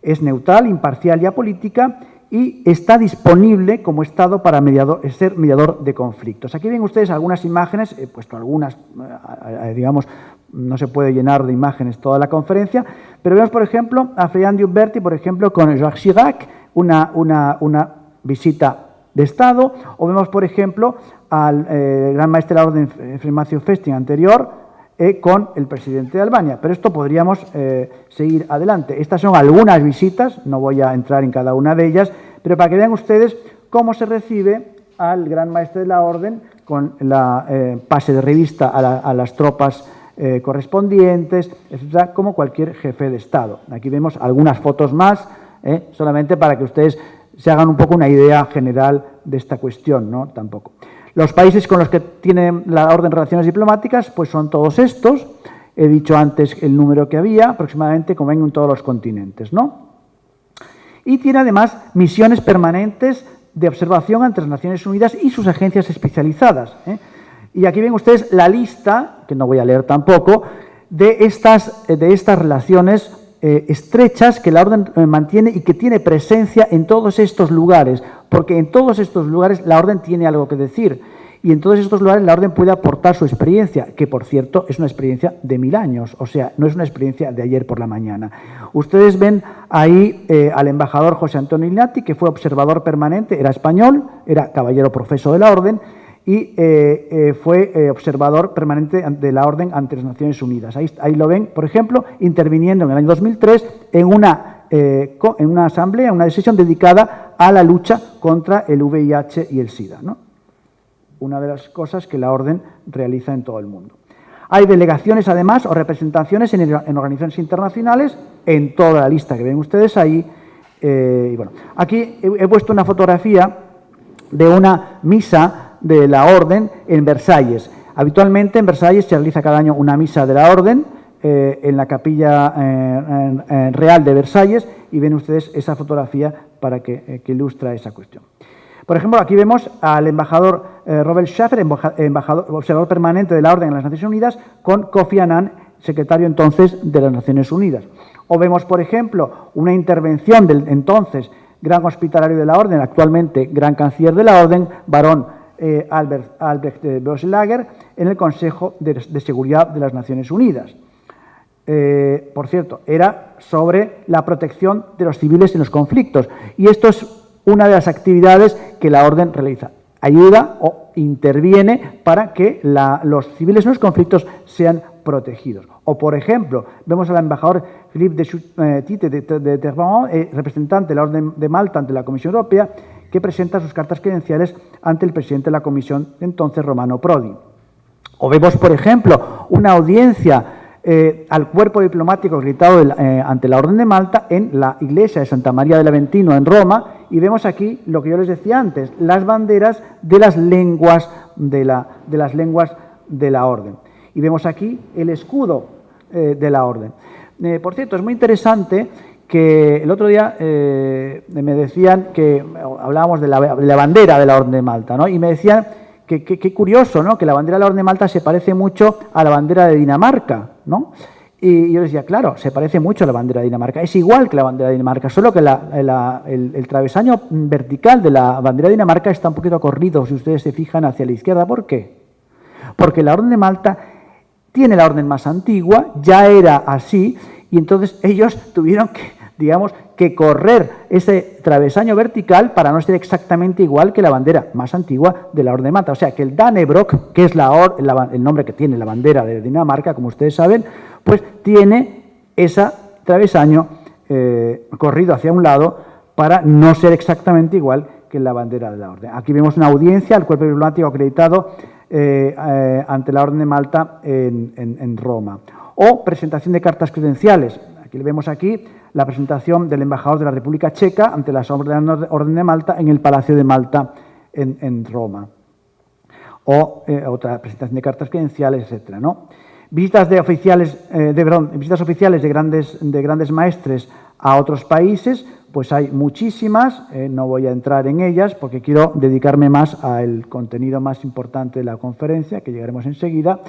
Es neutral, imparcial y apolítica y está disponible como Estado para ser mediador de conflictos. Aquí ven ustedes algunas imágenes, he puesto algunas, digamos, no se puede llenar de imágenes toda la conferencia, pero vemos, por ejemplo, a Ferdinand Huberti, por ejemplo, con Jacques Chirac, una visita de Estado, o vemos, por ejemplo, al gran maestre de la Orden, Fray Macio Festing, anterior, con el presidente de Albania. Pero esto podríamos seguir adelante. Estas son algunas visitas, no voy a entrar en cada una de ellas, pero para que vean ustedes cómo se recibe al gran maestre de la Orden con la pase de revista a las tropas correspondientes, etcétera, como cualquier jefe de Estado. Aquí vemos algunas fotos más, solamente para que ustedes se hagan un poco una idea general de esta cuestión, ¿no? Tampoco. Los países con los que tiene la Orden relaciones diplomáticas, pues son todos estos. He dicho antes el número que había, aproximadamente, como ven, en todos los continentes, ¿no? Y tiene además misiones permanentes de observación ante las Naciones Unidas y sus agencias especializadas. Y aquí ven ustedes la lista, que no voy a leer tampoco, de estas relaciones estrechas que la Orden mantiene y que tiene presencia en todos estos lugares, porque en todos estos lugares la Orden tiene algo que decir y en todos estos lugares la Orden puede aportar su experiencia, que por cierto es una experiencia de 1000 años, o sea, no es una experiencia de ayer por la mañana. Ustedes ven ahí al embajador José Antonio Ignati, que fue observador permanente, era español, era caballero profeso de la Orden, y fue observador permanente de la Orden ante las Naciones Unidas. Ahí lo ven, por ejemplo, interviniendo en el año 2003 en una asamblea, una decisión dedicada a la lucha contra el VIH y el SIDA, ¿no? Una de las cosas que la Orden realiza en todo el mundo. Hay delegaciones, además, o representaciones en organizaciones internacionales, en toda la lista que ven ustedes ahí. Y bueno, aquí he puesto una fotografía de una misa de la Orden en Versalles. Habitualmente en Versalles se realiza cada año una misa de la Orden en la capilla real de Versalles y ven ustedes esa fotografía para que ilustra esa cuestión. Por ejemplo, aquí vemos al embajador Robert Schaffer, observador permanente de la Orden en las Naciones Unidas, con Kofi Annan, secretario entonces de las Naciones Unidas. O vemos, por ejemplo, una intervención del entonces gran hospitalario de la Orden, actualmente gran canciller de la Orden, barón Albrecht Böselager en el Consejo de Seguridad de las Naciones Unidas. Por cierto, era sobre la protección de los civiles en los conflictos. Y esto es una de las actividades que la Orden realiza. Ayuda o interviene para que los civiles en los conflictos sean protegidos. O, por ejemplo, vemos al embajador Philippe Tite de Terrebonne, representante de la Orden de Malta ante la Comisión Europea, que presenta sus cartas credenciales ante el presidente de la Comisión, entonces Romano Prodi. O vemos, por ejemplo, una audiencia al cuerpo diplomático acreditado ante la Orden de Malta en la iglesia de Santa María del Aventino en Roma, y vemos aquí lo que yo les decía antes, las banderas de las lenguas de la Orden. Y vemos aquí el escudo de la Orden. Por cierto, es muy interesante que el otro día me decían que hablábamos de la bandera de la Orden de Malta, ¿no? Y me decían qué curioso, ¿no?, que la bandera de la Orden de Malta se parece mucho a la bandera de Dinamarca, ¿no? Y yo les decía, claro, se parece mucho a la bandera de Dinamarca, es igual que la bandera de Dinamarca, solo que el travesaño vertical de la bandera de Dinamarca está un poquito corrido, si ustedes se fijan, hacia la izquierda. ¿Por qué? Porque la Orden de Malta tiene la orden más antigua, ya era así, y entonces ellos tuvieron que correr ese travesaño vertical para no ser exactamente igual que la bandera más antigua de la Orden de Malta. O sea, que el Dannebrog, que es el nombre que tiene la bandera de Dinamarca, como ustedes saben, pues tiene ese travesaño corrido hacia un lado para no ser exactamente igual que la bandera de la Orden. Aquí vemos una audiencia al cuerpo diplomático acreditado ante la Orden de Malta en Roma. O presentación de cartas credenciales. Aquí vemos aquí la presentación del embajador de la República Checa ante la Orden de Malta en el Palacio de Malta en Roma. O otra presentación de cartas credenciales, etcétera, ¿no? Visitas oficiales de grandes maestres a otros países, pues hay muchísimas, no voy a entrar en ellas porque quiero dedicarme más al contenido más importante de la conferencia, que llegaremos enseguida.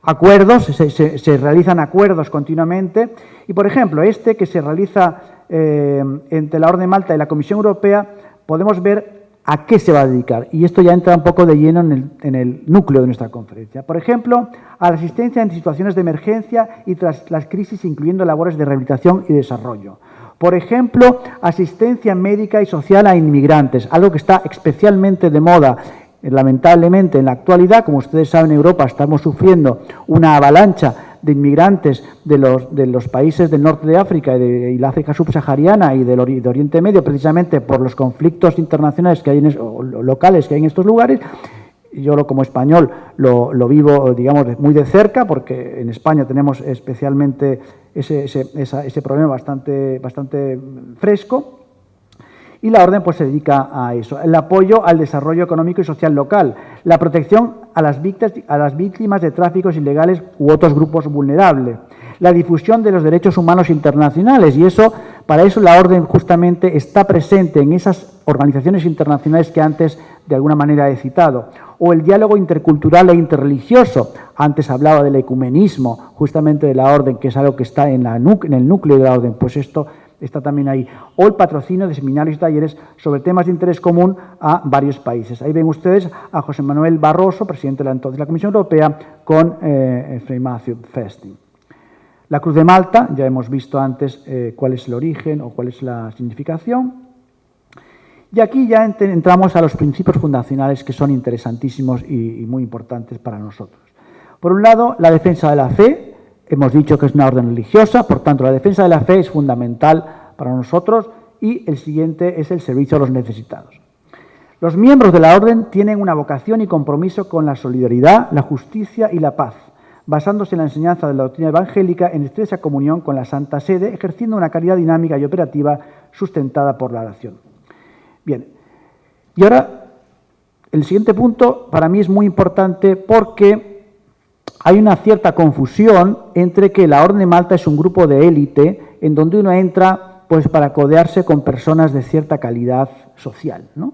Acuerdos, se realizan acuerdos continuamente, y por ejemplo, que se realiza entre la Orden de Malta y la Comisión Europea, podemos ver a qué se va a dedicar, y esto ya entra un poco de lleno en el núcleo de nuestra conferencia. Por ejemplo, a la asistencia en situaciones de emergencia y tras las crisis, incluyendo labores de rehabilitación y desarrollo. Por ejemplo, asistencia médica y social a inmigrantes, algo que está especialmente de moda. Lamentablemente, en la actualidad, como ustedes saben, en Europa estamos sufriendo una avalancha de inmigrantes de los países del norte de África y la África subsahariana y del Oriente Medio, precisamente por los conflictos internacionales que hay o locales que hay en estos lugares. Yo, como español, lo vivo, digamos, muy de cerca, porque en España tenemos especialmente ese problema bastante fresco. Y la Orden pues se dedica a eso, el apoyo al desarrollo económico y social local, la protección a las víctimas de tráficos ilegales u otros grupos vulnerables, la difusión de los derechos humanos internacionales, y para eso la Orden justamente está presente en esas organizaciones internacionales que antes de alguna manera he citado, o el diálogo intercultural e interreligioso. Antes hablaba del ecumenismo justamente de la Orden, que es algo que está en el núcleo de la Orden, pues esto está también ahí. O el patrocinio de seminarios y talleres sobre temas de interés común a varios países. Ahí ven ustedes a José Manuel Barroso, presidente de la Comisión Europea, con Fray Matthew Festing. La Cruz de Malta, ya hemos visto antes cuál es el origen o cuál es la significación. Y aquí ya entramos a los principios fundacionales, que son interesantísimos y muy importantes para nosotros. Por un lado, la defensa de la fe. Hemos dicho que es una orden religiosa, por tanto, la defensa de la fe es fundamental para nosotros, y el siguiente es el servicio a los necesitados. Los miembros de la orden tienen una vocación y compromiso con la solidaridad, la justicia y la paz, basándose en la enseñanza de la doctrina evangélica en estrecha comunión con la Santa Sede, ejerciendo una caridad dinámica y operativa sustentada por la oración. Bien, y ahora el siguiente punto para mí es muy importante, porque hay una cierta confusión entre que la Orden de Malta es un grupo de élite en donde uno entra pues para codearse con personas de cierta calidad social, ¿no?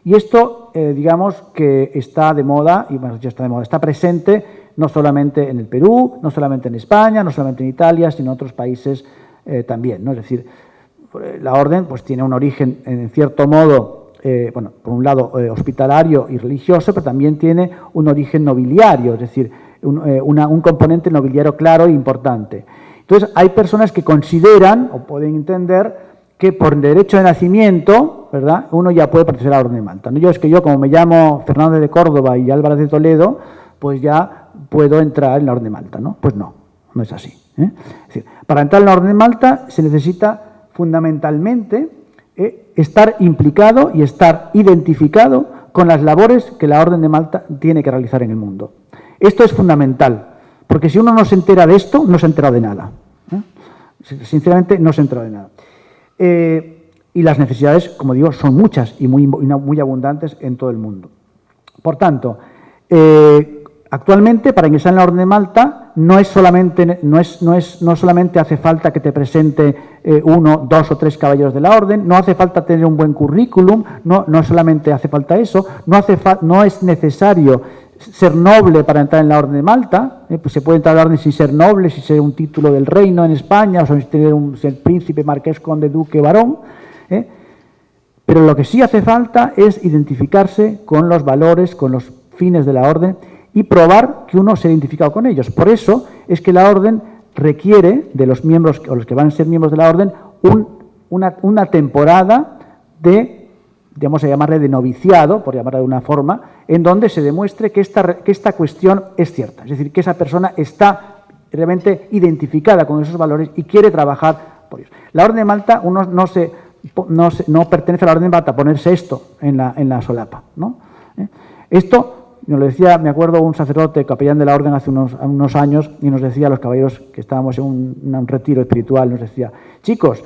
Y esto, digamos que está de moda, y bueno, ya está de moda, está presente no solamente en el Perú, no solamente en España, no solamente en Italia, sino en otros países también, ¿no? Es decir, la Orden pues tiene un origen, en cierto modo, bueno, por un lado hospitalario y religioso, pero también tiene un origen nobiliario, es decir, un componente nobiliario claro e importante. Entonces, hay personas que consideran o pueden entender que por derecho de nacimiento, ¿verdad?, uno ya puede pertenecer a la Orden de Malta. Es que yo, como me llamo Fernández de Córdoba y Álvarez de Toledo, pues ya puedo entrar en la Orden de Malta, ¿no? Pues no, no es así. Es decir, para entrar en la Orden de Malta se necesita fundamentalmente estar implicado y estar identificado con las labores que la Orden de Malta tiene que realizar en el mundo. Esto es fundamental, porque si uno no se entera de esto, no se entera de nada. Sinceramente, no se entera de nada. Y las necesidades, como digo, son muchas y muy abundantes en todo el mundo. Por tanto, actualmente, para ingresar en la Orden de Malta, no solamente hace falta que te presente 1, 2 o 3 caballeros de la Orden, no hace falta tener un buen currículum, no solamente hace falta eso, no es necesario ser noble para entrar en la Orden de Malta, pues se puede entrar en la Orden sin ser noble, sin ser un título del reino en España, o sin tener ser príncipe, marqués, conde, duque, varón, pero lo que sí hace falta es identificarse con los valores, con los fines de la Orden y probar que uno se ha identificado con ellos. Por eso es que la Orden requiere de los miembros, o los que van a ser miembros de la Orden, una temporada de, vamos a llamarle de noviciado, por llamarla de una forma, en donde se demuestre que esta cuestión es cierta. Es decir, que esa persona está realmente identificada con esos valores y quiere trabajar por ellos. La Orden de Malta, uno no pertenece a la Orden de Malta a ponerse esto en la solapa, ¿no? Esto nos lo decía, me acuerdo, un sacerdote capellán de la Orden hace unos años, y nos decía a los caballeros que estábamos en un retiro espiritual, nos decía, chicos,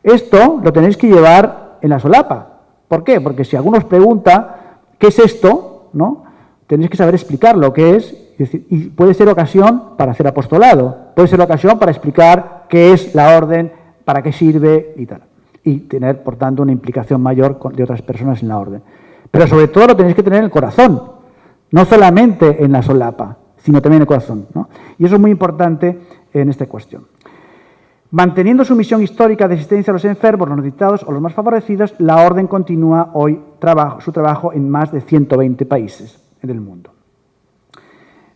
esto lo tenéis que llevar en la solapa. ¿Por qué? Porque si alguno os pregunta qué es esto, ¿no?, tenéis que saber explicar lo que es, y puede ser ocasión para hacer apostolado, puede ser ocasión para explicar qué es la Orden, para qué sirve y tal. Y tener, por tanto, una implicación mayor de otras personas en la Orden. Pero sobre todo lo tenéis que tener en el corazón, no solamente en la solapa, sino también en el corazón, ¿no? Y eso es muy importante en esta cuestión. Manteniendo su misión histórica de asistencia a los enfermos, los necesitados o los más favorecidos, la Orden continúa hoy su trabajo en más de 120 países del mundo.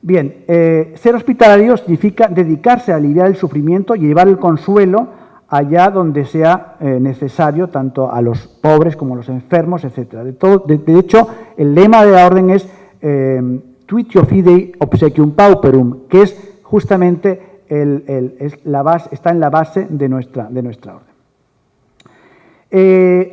Bien, ser hospitalario significa dedicarse a aliviar el sufrimiento y llevar el consuelo allá donde sea necesario, tanto a los pobres como a los enfermos, etc. De hecho, el lema de la Orden es Tuitio Fidei Obsequium Pauperum, que es justamente está en la base de nuestra Orden.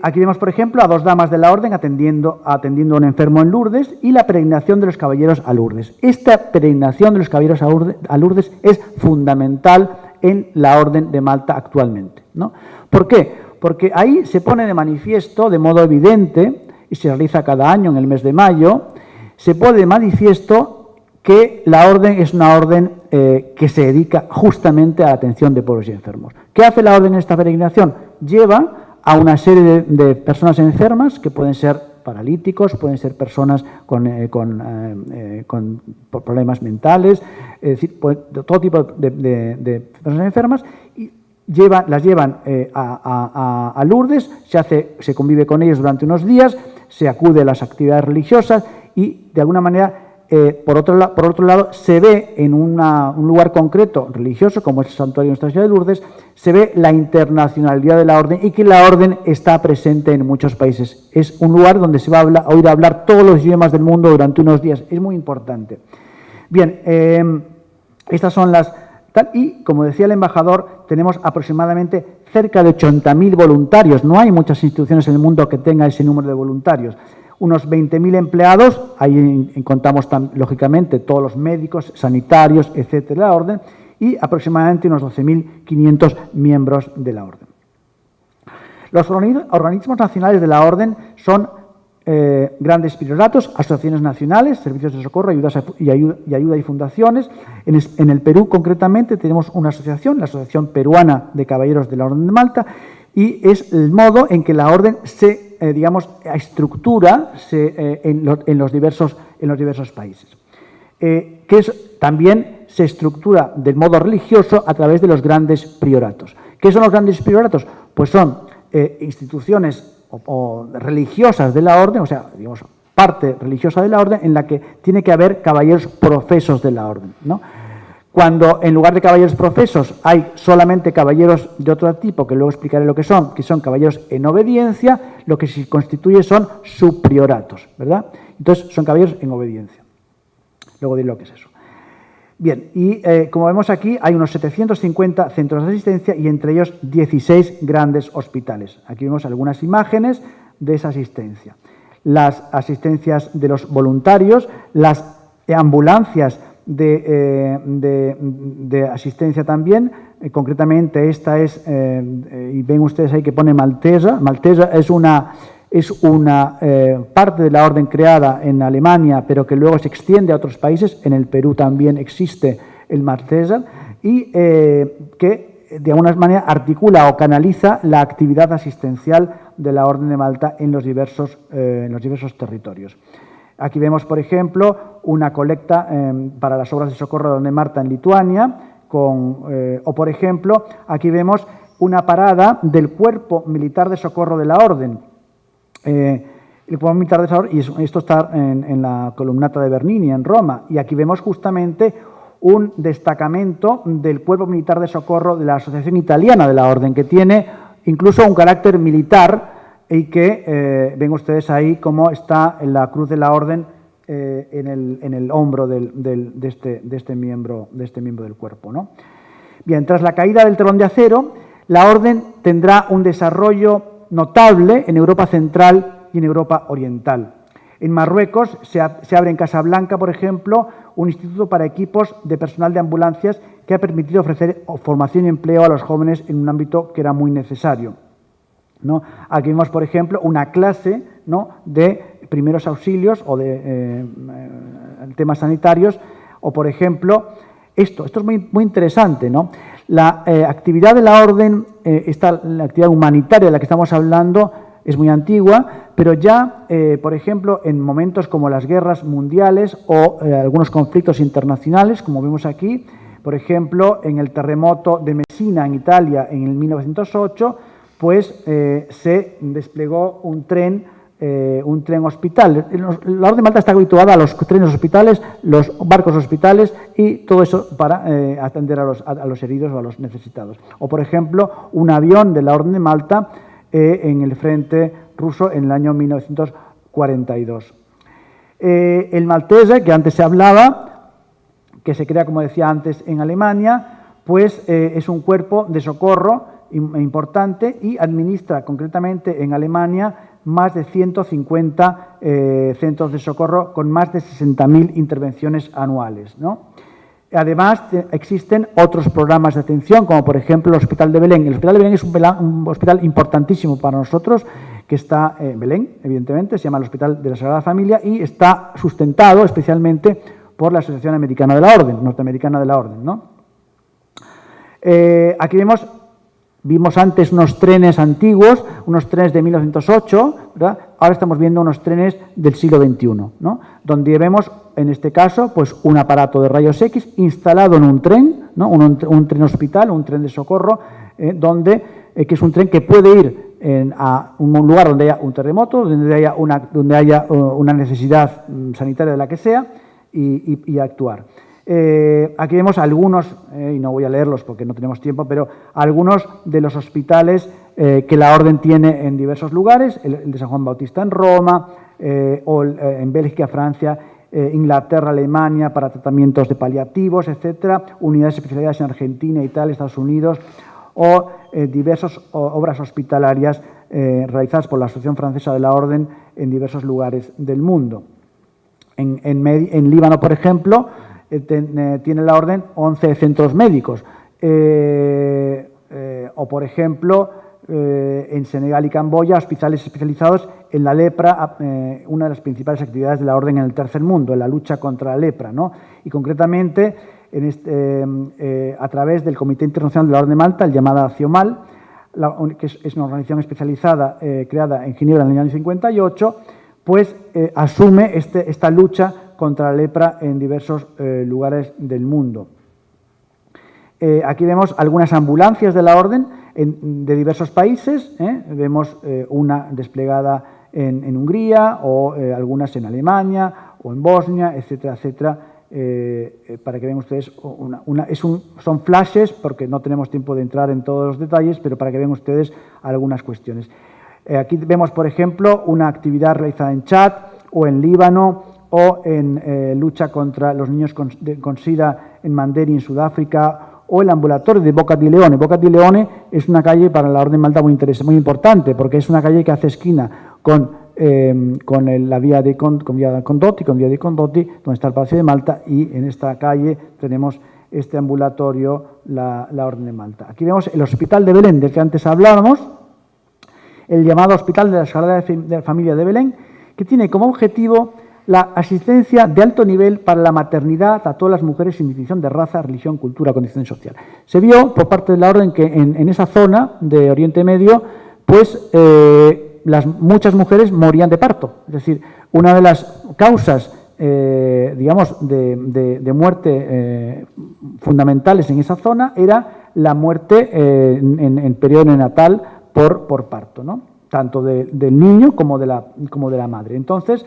Aquí vemos, por ejemplo, a 2 damas de la Orden atendiendo a un enfermo en Lourdes y la peregrinación de los caballeros a Lourdes. Esta peregrinación de los caballeros a Lourdes es fundamental en la Orden de Malta actualmente, ¿no? ¿Por qué? Porque ahí se pone de manifiesto, de modo evidente, y se realiza cada año en el mes de mayo, se pone de manifiesto que la Orden es una Orden que se dedica justamente a la atención de pobres y enfermos. ¿Qué hace la Orden en esta peregrinación? Lleva a una serie de personas enfermas, que pueden ser paralíticos, pueden ser personas con problemas mentales, es decir, todo tipo de personas enfermas, y las llevan a Lourdes, se convive con ellos durante unos días, se acude a las actividades religiosas y, de alguna manera, por otro lado, se ve en un lugar concreto religioso, como es el Santuario de Nuestra Señora de Lourdes, se ve la internacionalidad de la Orden y que la Orden está presente en muchos países. Es un lugar donde se va a oír hablar todos los idiomas del mundo durante unos días. Es muy importante. Bien, estas son las... Y, como decía el embajador, tenemos aproximadamente cerca de 80.000 voluntarios. No hay muchas instituciones en el mundo que tengan ese número de voluntarios. Unos 20.000 empleados, ahí contamos lógicamente todos los médicos, sanitarios, etcétera, de la Orden, y aproximadamente unos 12.500 miembros de la Orden. Los organismos nacionales de la Orden son grandes prioratos, asociaciones nacionales, servicios de socorro, ayuda y fundaciones. En el Perú, concretamente, tenemos una asociación, la Asociación Peruana de Caballeros de la Orden de Malta, y es el modo en que la Orden se estructura en los diversos países. También se estructura del modo religioso a través de los grandes prioratos. ¿Qué son los grandes prioratos? Pues son instituciones o religiosas de la orden, o sea, digamos, parte religiosa de la orden, en la que tiene que haber caballeros profesos de la orden, ¿no? Cuando en lugar de caballeros profesos hay solamente caballeros de otro tipo, que luego explicaré lo que son caballeros en obediencia, lo que se constituye son subprioratos, ¿verdad? Entonces, son caballeros en obediencia. Luego diré lo que es eso. Bien, y como vemos aquí, hay unos 750 centros de asistencia y entre ellos 16 grandes hospitales. Aquí vemos algunas imágenes de esa asistencia. Las asistencias de los voluntarios, las ambulancias de asistencia también, concretamente esta es, y ven ustedes ahí que pone Maltesa. Maltesa es una parte de la orden creada en Alemania, pero que luego se extiende a otros países. En el Perú también existe el Malteser, y que de alguna manera articula o canaliza la actividad asistencial de la Orden de Malta en los diversos territorios. Aquí vemos, por ejemplo, una colecta para las obras de socorro de la Orden de Malta en Lituania, o por ejemplo, aquí vemos una parada del Cuerpo Militar de Socorro de la Orden. El Cuerpo Militar de Socorro, y esto está en la columnata de Bernini, en Roma, y aquí vemos justamente un destacamento del Cuerpo Militar de Socorro de la Asociación Italiana de la Orden, que tiene incluso un carácter militar, y que ven ustedes ahí cómo está en la cruz de la Orden en el hombro de este miembro del cuerpo, ¿no? Bien, tras la caída del telón de acero, la Orden tendrá un desarrollo notable en Europa Central y en Europa Oriental. En Marruecos se abre en Casablanca, por ejemplo, un instituto para equipos de personal de ambulancias que ha permitido ofrecer formación y empleo a los jóvenes en un ámbito que era muy necesario, ¿no? Aquí vemos, por ejemplo, una clase, ¿no?, de primeros auxilios o de temas sanitarios, o, por ejemplo, esto es muy, muy interesante, ¿no? La actividad de la Orden, la actividad humanitaria de la que estamos hablando, es muy antigua, pero ya, por ejemplo, en momentos como las guerras mundiales o algunos conflictos internacionales, como vemos aquí, por ejemplo, en el terremoto de Messina, en Italia, en el 1908, pues se desplegó un tren hospital. La Orden de Malta está habituada a los trenes hospitales, los barcos hospitales y todo eso para atender a los heridos o a los necesitados. O, por ejemplo, un avión de la Orden de Malta en el frente ruso en el año 1942. El Maltese, que antes se hablaba, que se crea, como decía antes, en Alemania, pues es un cuerpo de socorro importante y administra concretamente en Alemania más de 150 centros de socorro con más de 60.000 intervenciones anuales, ¿no? Además, existen otros programas de atención, como por ejemplo el Hospital de Belén. El Hospital de Belén es un hospital importantísimo para nosotros, que está en Belén, evidentemente, se llama el Hospital de la Sagrada Familia y está sustentado especialmente por la Asociación Americana de la Orden, norteamericana de la Orden, ¿no? Aquí vimos antes unos trenes antiguos, unos trenes de 1908, ¿verdad? Ahora estamos viendo unos trenes del siglo XXI, ¿no? Donde vemos, en este caso, pues un aparato de rayos X instalado en un tren, ¿no? Un tren hospital, un tren de socorro, que es un tren que puede ir a un lugar donde haya un terremoto, donde haya una necesidad sanitaria de la que sea, y actuar. Aquí vemos algunos, y no voy a leerlos porque no tenemos tiempo, pero algunos de los hospitales que la Orden tiene en diversos lugares, el de San Juan Bautista en Roma, o en Bélgica, Francia, Inglaterra, Alemania, para tratamientos de paliativos, etcétera, unidades especializadas en Argentina, Italia, Estados Unidos, o diversas obras hospitalarias realizadas por la Asociación Francesa de la Orden en diversos lugares del mundo. En Líbano, por ejemplo, tiene la Orden 11 centros médicos, o por ejemplo en Senegal y Camboya, hospitales especializados en la lepra, una de las principales actividades de la Orden en el tercer mundo, en la lucha contra la lepra, ¿no? Y concretamente a través del Comité Internacional de la Orden de Malta, el llamado CIOMAL, que es una organización especializada creada en Ginebra en el año 58, pues asume esta lucha contra la lepra en diversos lugares del mundo. Aquí vemos algunas ambulancias de la Orden. de diversos países. Vemos una desplegada en Hungría o algunas en Alemania o en Bosnia, etcétera, etcétera. Para que vean ustedes, son flashes porque no tenemos tiempo de entrar en todos los detalles, pero para que vean ustedes algunas cuestiones. Aquí vemos, por ejemplo, una actividad realizada en Chad o en Líbano o en lucha contra los niños con SIDA en Manderi, en Sudáfrica, o el ambulatorio de Boca di Leone. Boca di Leone es una calle para la Orden de Malta muy importante, porque es una calle que hace esquina con la vía de Condotti, donde está el Palacio de Malta, y en esta calle tenemos este ambulatorio, la Orden de Malta. Aquí vemos el Hospital de Belén, del que antes hablábamos, el llamado Hospital de la Sagrada Familia de Belén, que tiene como objetivo la asistencia de alto nivel para la maternidad a todas las mujeres sin distinción de raza, religión, cultura, condición social. Se vio por parte de la Orden que en esa zona de Oriente Medio, pues muchas mujeres morían de parto. Es decir, una de las causas, digamos, de muerte fundamentales en esa zona era la muerte en periodo neonatal por parto, ¿no? Tanto del niño como de la madre. Entonces,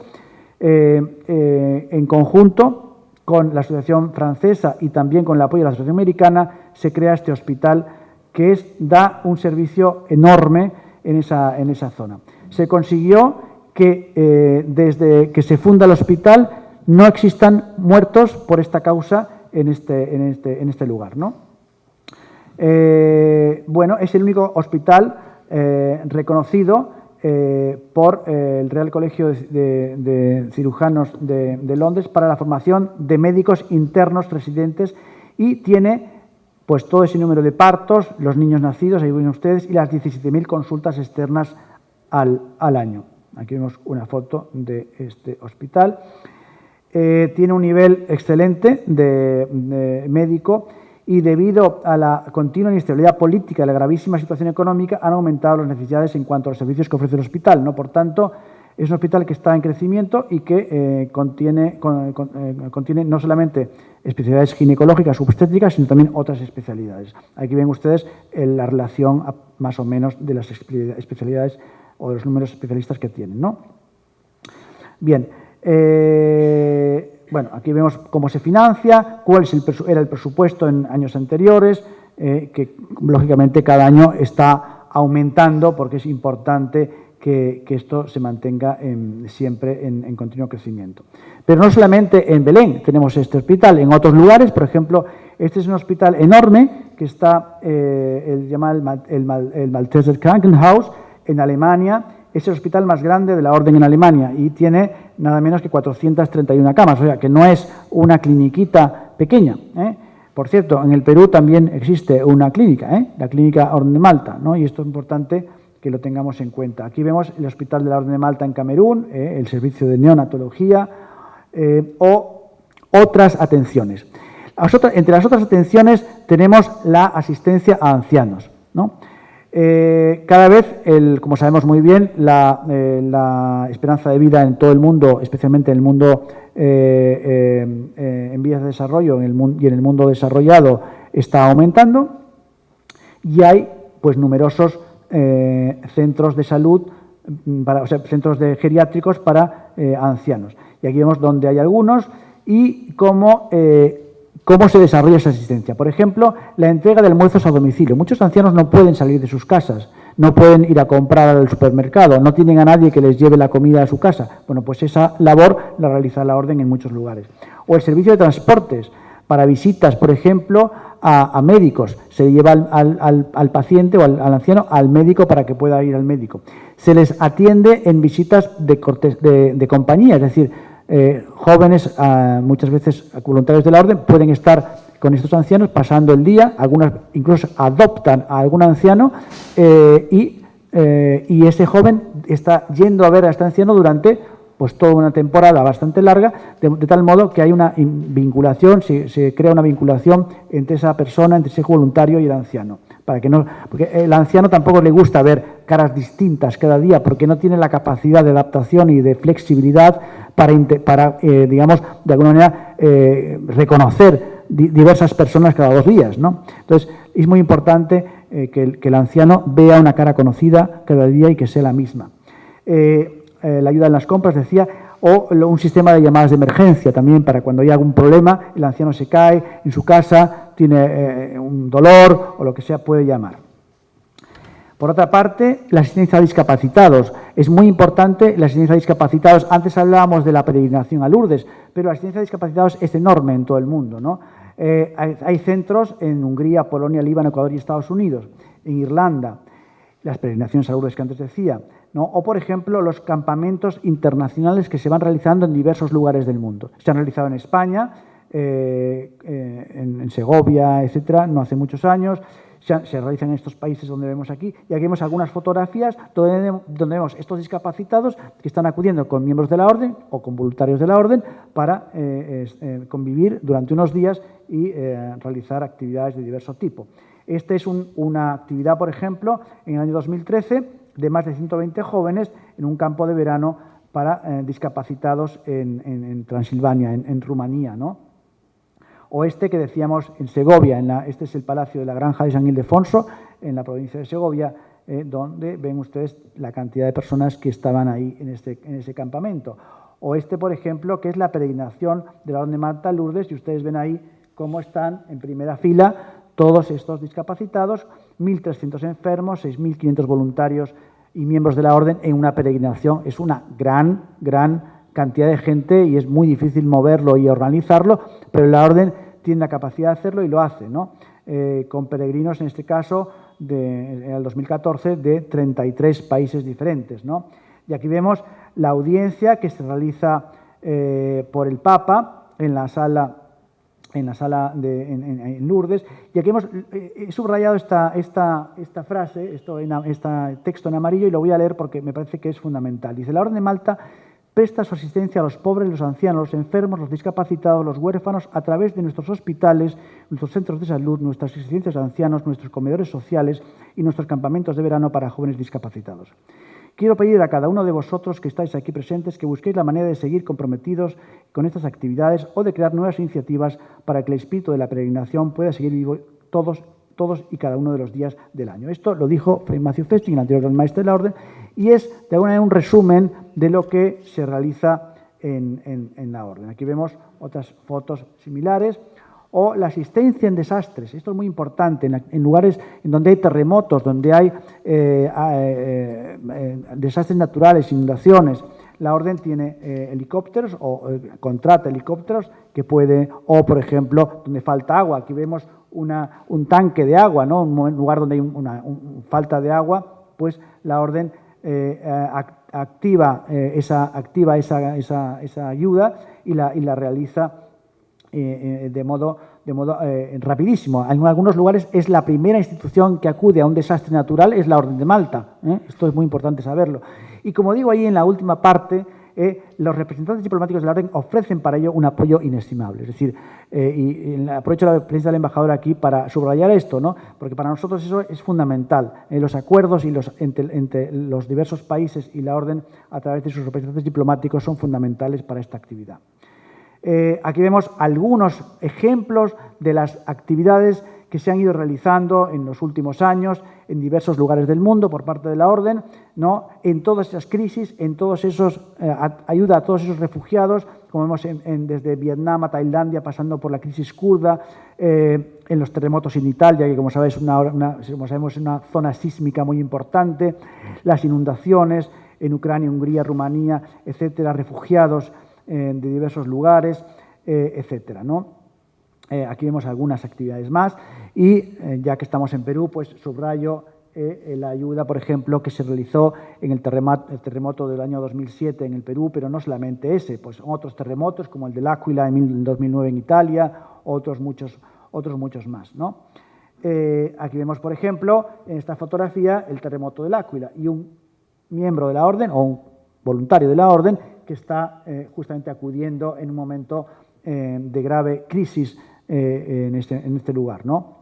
en conjunto con la Asociación Francesa y también con el apoyo de la Asociación Americana, se crea este hospital que da un servicio enorme en esa zona. Se consiguió que desde que se funda el hospital no existan muertos por esta causa en este lugar, ¿no? Bueno, es el único hospital reconocido por el Real Colegio de Cirujanos de Londres para la formación de médicos internos residentes, y tiene pues todo ese número de partos, los niños nacidos, ahí ven ustedes, y las 17.000 consultas externas al año. Aquí vemos una foto de este hospital. Tiene un nivel excelente de médico, y debido a la continua inestabilidad política y la gravísima situación económica han aumentado las necesidades en cuanto a los servicios que ofrece el hospital, ¿no? Por tanto, es un hospital que está en crecimiento y que contiene no solamente especialidades ginecológicas o obstétricas, sino también otras especialidades. Aquí ven ustedes la relación más o menos de las especialidades o de los números de especialistas que tienen, ¿no? Bien. Bueno, aquí vemos cómo se financia, cuál era el presupuesto en años anteriores, que lógicamente cada año está aumentando porque es importante que esto se mantenga siempre en continuo crecimiento. Pero no solamente en Belén tenemos este hospital, en otros lugares, por ejemplo, este es un hospital enorme que está, el Malteser Krankenhaus en Alemania. Es el hospital más grande de la Orden en Alemania y tiene nada menos que 431 camas, o sea que no es una cliniquita pequeña, ¿eh? Por cierto, en el Perú también existe una clínica, la Clínica Orden de Malta, ¿no? Y esto es importante que lo tengamos en cuenta. Aquí vemos el Hospital de la Orden de Malta en Camerún, el servicio de neonatología o otras atenciones. Entre las otras atenciones tenemos la asistencia a ancianos, ¿no? Cada vez, como sabemos muy bien, la esperanza de vida en todo el mundo, especialmente en el mundo en vías de desarrollo y en el mundo desarrollado, está aumentando, y hay pues numerosos centros de salud, centros geriátricos para ancianos. Y aquí vemos dónde hay algunos y cómo se desarrolla esa asistencia. Por ejemplo, la entrega de almuerzos a domicilio. Muchos ancianos no pueden salir de sus casas, no pueden ir a comprar al supermercado, no tienen a nadie que les lleve la comida a su casa. Bueno, pues esa labor la realiza la Orden en muchos lugares. O el servicio de transportes para visitas, por ejemplo, a médicos. Se lleva al paciente o al anciano al médico para que pueda ir al médico. Se les atiende en visitas de compañía, es decir, jóvenes, muchas veces voluntarios de la Orden, pueden estar con estos ancianos pasando el día, algunas incluso adoptan a algún anciano y ese joven está yendo a ver a este anciano durante pues toda una temporada bastante larga, de tal modo que hay una vinculación, se crea una vinculación entre esa persona, entre ese voluntario y el anciano. Porque el anciano tampoco le gusta ver caras distintas cada día, porque no tiene la capacidad de adaptación y de flexibilidad para digamos, de alguna manera reconocer diversas personas cada 2 días, ¿no? Entonces, es muy importante que el anciano vea una cara conocida cada día y que sea la misma. La ayuda en las compras, decía, o un sistema de llamadas de emergencia también para cuando hay algún problema, el anciano se cae en su casa, tiene un dolor o lo que sea, puede llamar. Por otra parte, la asistencia a discapacitados. Es muy importante la asistencia a discapacitados. Antes hablábamos de la peregrinación a Lourdes, pero la asistencia a discapacitados es enorme en todo el mundo, ¿no? Hay centros en Hungría, Polonia, Líbano, Ecuador y Estados Unidos, en Irlanda, las peregrinaciones a Lourdes que antes decía, ¿no? O, por ejemplo, los campamentos internacionales que se van realizando en diversos lugares del mundo. Se han realizado en España, en Segovia, etcétera, no hace muchos años. Se realizan en estos países donde vemos aquí, y aquí vemos algunas fotografías donde vemos estos discapacitados que están acudiendo con miembros de la orden o con voluntarios de la orden para convivir durante unos días y realizar actividades de diverso tipo. Esta es una actividad, por ejemplo, en el año 2013, de más de 120 jóvenes en un campo de verano para discapacitados en Transilvania, en Rumanía, ¿no? O este que decíamos en Segovia, este es el Palacio de la Granja de San Ildefonso, en la provincia de Segovia, donde ven ustedes la cantidad de personas que estaban ahí en ese campamento. O este, por ejemplo, que es la peregrinación de la Orden de Malta a Lourdes, y ustedes ven ahí cómo están en primera fila todos estos discapacitados, 1.300 enfermos, 6.500 voluntarios y miembros de la Orden en una peregrinación. Es una gran cantidad de gente y es muy difícil moverlo y organizarlo, pero la Orden tiene la capacidad de hacerlo y lo hace, ¿no? Con peregrinos, en este caso, en el 2014, de 33 países diferentes, ¿no? Y aquí vemos la audiencia que se realiza por el Papa en la sala en Lourdes, y aquí hemos subrayado esta frase, este texto en amarillo, y lo voy a leer porque me parece que es fundamental. Dice: la Orden de Malta presta su asistencia a los pobres, los ancianos, los enfermos, los discapacitados, los huérfanos, a través de nuestros hospitales, nuestros centros de salud, nuestras residencias de ancianos, nuestros comedores sociales y nuestros campamentos de verano para jóvenes discapacitados. Quiero pedir a cada uno de vosotros que estáis aquí presentes que busquéis la manera de seguir comprometidos con estas actividades o de crear nuevas iniciativas para que el espíritu de la peregrinación pueda seguir vivo todos y cada uno de los días del año. Esto lo dijo Fray Matthew Festing, el anterior Gran Maestre de la Orden, y es de alguna manera un resumen de lo que se realiza en la Orden. Aquí vemos otras fotos similares. O la asistencia en desastres. Esto es muy importante, en lugares en donde hay terremotos, donde hay desastres naturales, inundaciones. La Orden tiene helicópteros o contrata helicópteros que puede, o por ejemplo, donde falta agua. Aquí vemos un tanque de agua, ¿no? Un lugar donde hay una falta de agua, pues la Orden activa esa ayuda y la realiza de modo rapidísimo. En algunos lugares es la primera institución que acude a un desastre natural, es la Orden de Malta. Esto es muy importante saberlo. Y como digo ahí en la última parte, los representantes diplomáticos de la Orden ofrecen para ello un apoyo inestimable. Es decir, y aprovecho la presencia del embajador aquí para subrayar esto, ¿no? Porque para nosotros eso es fundamental. Los acuerdos entre los diversos países y la Orden a través de sus representantes diplomáticos son fundamentales para esta actividad. Aquí vemos algunos ejemplos de las actividades que se han ido realizando en los últimos años en diversos lugares del mundo por parte de la Orden, ¿no? En todas esas crisis, en todos esos ayuda a todos esos refugiados, como vemos desde Vietnam a Tailandia, pasando por la crisis kurda, en los terremotos en Italia, que como sabéis es una zona sísmica muy importante, las inundaciones en Ucrania, Hungría, Rumanía, etcétera, refugiados de diversos lugares, etcétera, ¿no? Aquí vemos algunas actividades más y ya que estamos en Perú, pues subrayo la ayuda, por ejemplo, que se realizó en el terremoto del año 2007 en el Perú, pero no solamente ese, pues otros terremotos como el de L'Aquila en 2009 en Italia, otros muchos más, ¿no? Aquí vemos, por ejemplo, en esta fotografía el terremoto de L'Aquila y un miembro de la Orden o un voluntario de la Orden que está justamente acudiendo en un momento de grave crisis en este lugar, ¿no?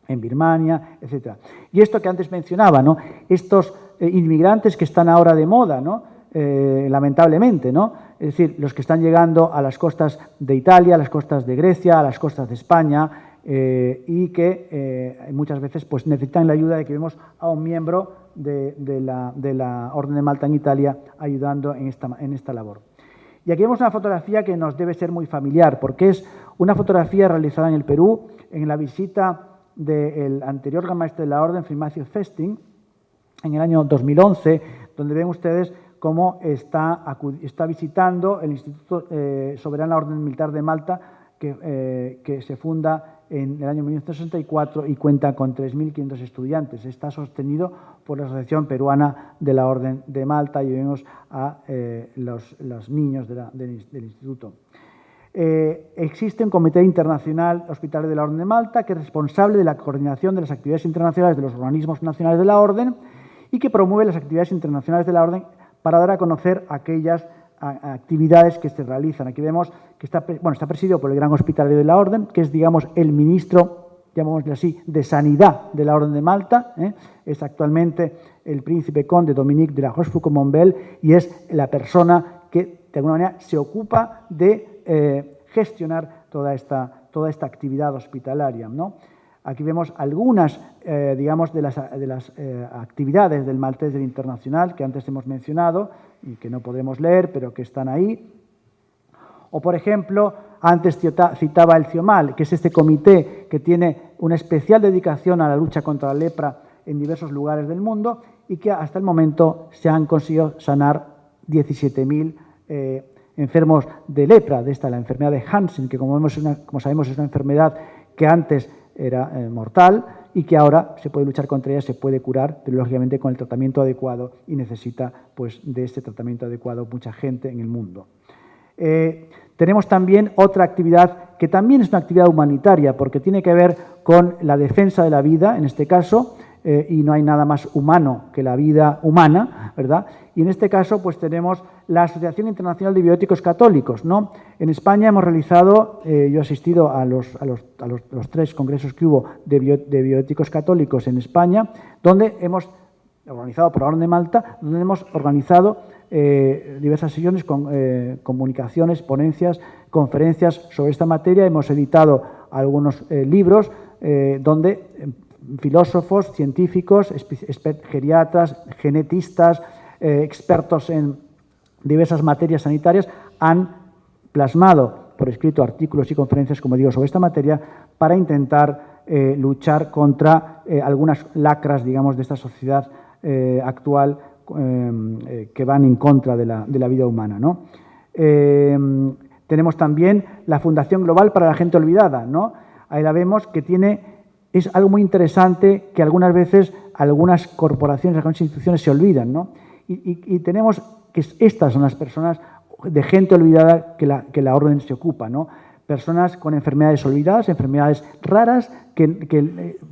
En Birmania, etc. Y esto que antes mencionaba, ¿no? Estos inmigrantes que están ahora de moda, ¿no? Lamentablemente, ¿no? Es decir, los que están llegando a las costas de Italia, a las costas de Grecia, a las costas de España, y que muchas veces pues, necesitan la ayuda de que vemos a un miembro de la Orden de Malta en Italia ayudando en esta labor. Y aquí vemos una fotografía que nos debe ser muy familiar, porque es una fotografía realizada en el Perú en la visita del anterior Gran Maestre de la Orden, Fray Matthew Festing, en el año 2011, donde ven ustedes cómo está visitando el Instituto Soberano de la Orden Militar de Malta, que se funda en el año 1964 y cuenta con 3.500 estudiantes. Está sostenido por la Asociación Peruana de la Orden de Malta y vemos a los niños del instituto. Existe un Comité Internacional Hospitalario de la Orden de Malta que es responsable de la coordinación de las actividades internacionales de los organismos nacionales de la Orden y que promueve las actividades internacionales de la Orden para dar a conocer aquellas actividades que se realizan. Aquí vemos que está presidido por el Gran Hospitalario de la Orden, que es, digamos, el ministro, llamémosle así, de Sanidad de la Orden de Malta. Es actualmente el príncipe conde Dominique de la Rochefoucauld-Montbel y es la persona que, de alguna manera, se ocupa de gestionar toda esta actividad hospitalaria, ¿no? Aquí vemos algunas, digamos, de las actividades del Maltés del Internacional que antes hemos mencionado y que no podemos leer, pero que están ahí. O, por ejemplo, antes citaba el CIOMAL, que es este comité que tiene una especial dedicación a la lucha contra la lepra en diversos lugares del mundo y que hasta el momento se han conseguido sanar 17.000 enfermos de lepra, la enfermedad de Hansen, que como sabemos es una enfermedad que antes era mortal y que ahora se puede luchar contra ella, se puede curar, pero lógicamente con el tratamiento adecuado y necesita pues, de este tratamiento adecuado mucha gente en el mundo. Tenemos también otra actividad que también es una actividad humanitaria porque tiene que ver con la defensa de la vida, en este caso, y no hay nada más humano que la vida humana, ¿verdad? Y en este caso pues tenemos la Asociación Internacional de Bioéticos Católicos, ¿no? En España hemos realizado, yo he asistido a los 3 congresos que hubo de bioéticos católicos en España, donde hemos organizado por la Orden de Malta, donde hemos organizado diversas sesiones, comunicaciones, ponencias, conferencias sobre esta materia. Hemos editado algunos libros donde filósofos, científicos, geriatras, genetistas, expertos en diversas materias sanitarias han plasmado por escrito artículos y conferencias, como digo, sobre esta materia para intentar luchar contra algunas lacras, digamos, de esta sociedad actual que van en contra de la vida humana, ¿no? Tenemos también la Fundación Global para la Gente Olvidada, ¿no? Ahí la vemos que es algo muy interesante que algunas veces algunas corporaciones, algunas instituciones se olvidan, ¿no? Y tenemos que estas son las personas de gente olvidada que la Orden se ocupa, ¿no? Personas con enfermedades olvidadas, enfermedades raras,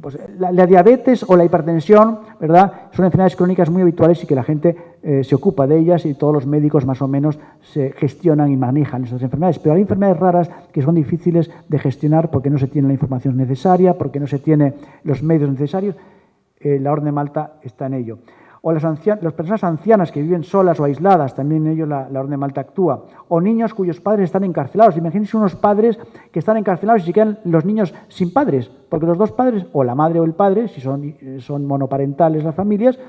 pues, la diabetes o la hipertensión, ¿verdad? Son enfermedades crónicas muy habituales y que la gente se ocupa de ellas y todos los médicos más o menos se gestionan y manejan esas enfermedades. Pero hay enfermedades raras que son difíciles de gestionar porque no se tiene la información necesaria, porque no se tiene los medios necesarios. La Orden de Malta está en ello. O las personas ancianas que viven solas o aisladas, también en ello la Orden de Malta actúa. O niños cuyos padres están encarcelados. Imagínense unos padres que están encarcelados y se quedan los niños sin padres, porque los dos padres, o la madre o el padre, si son monoparentales las familias,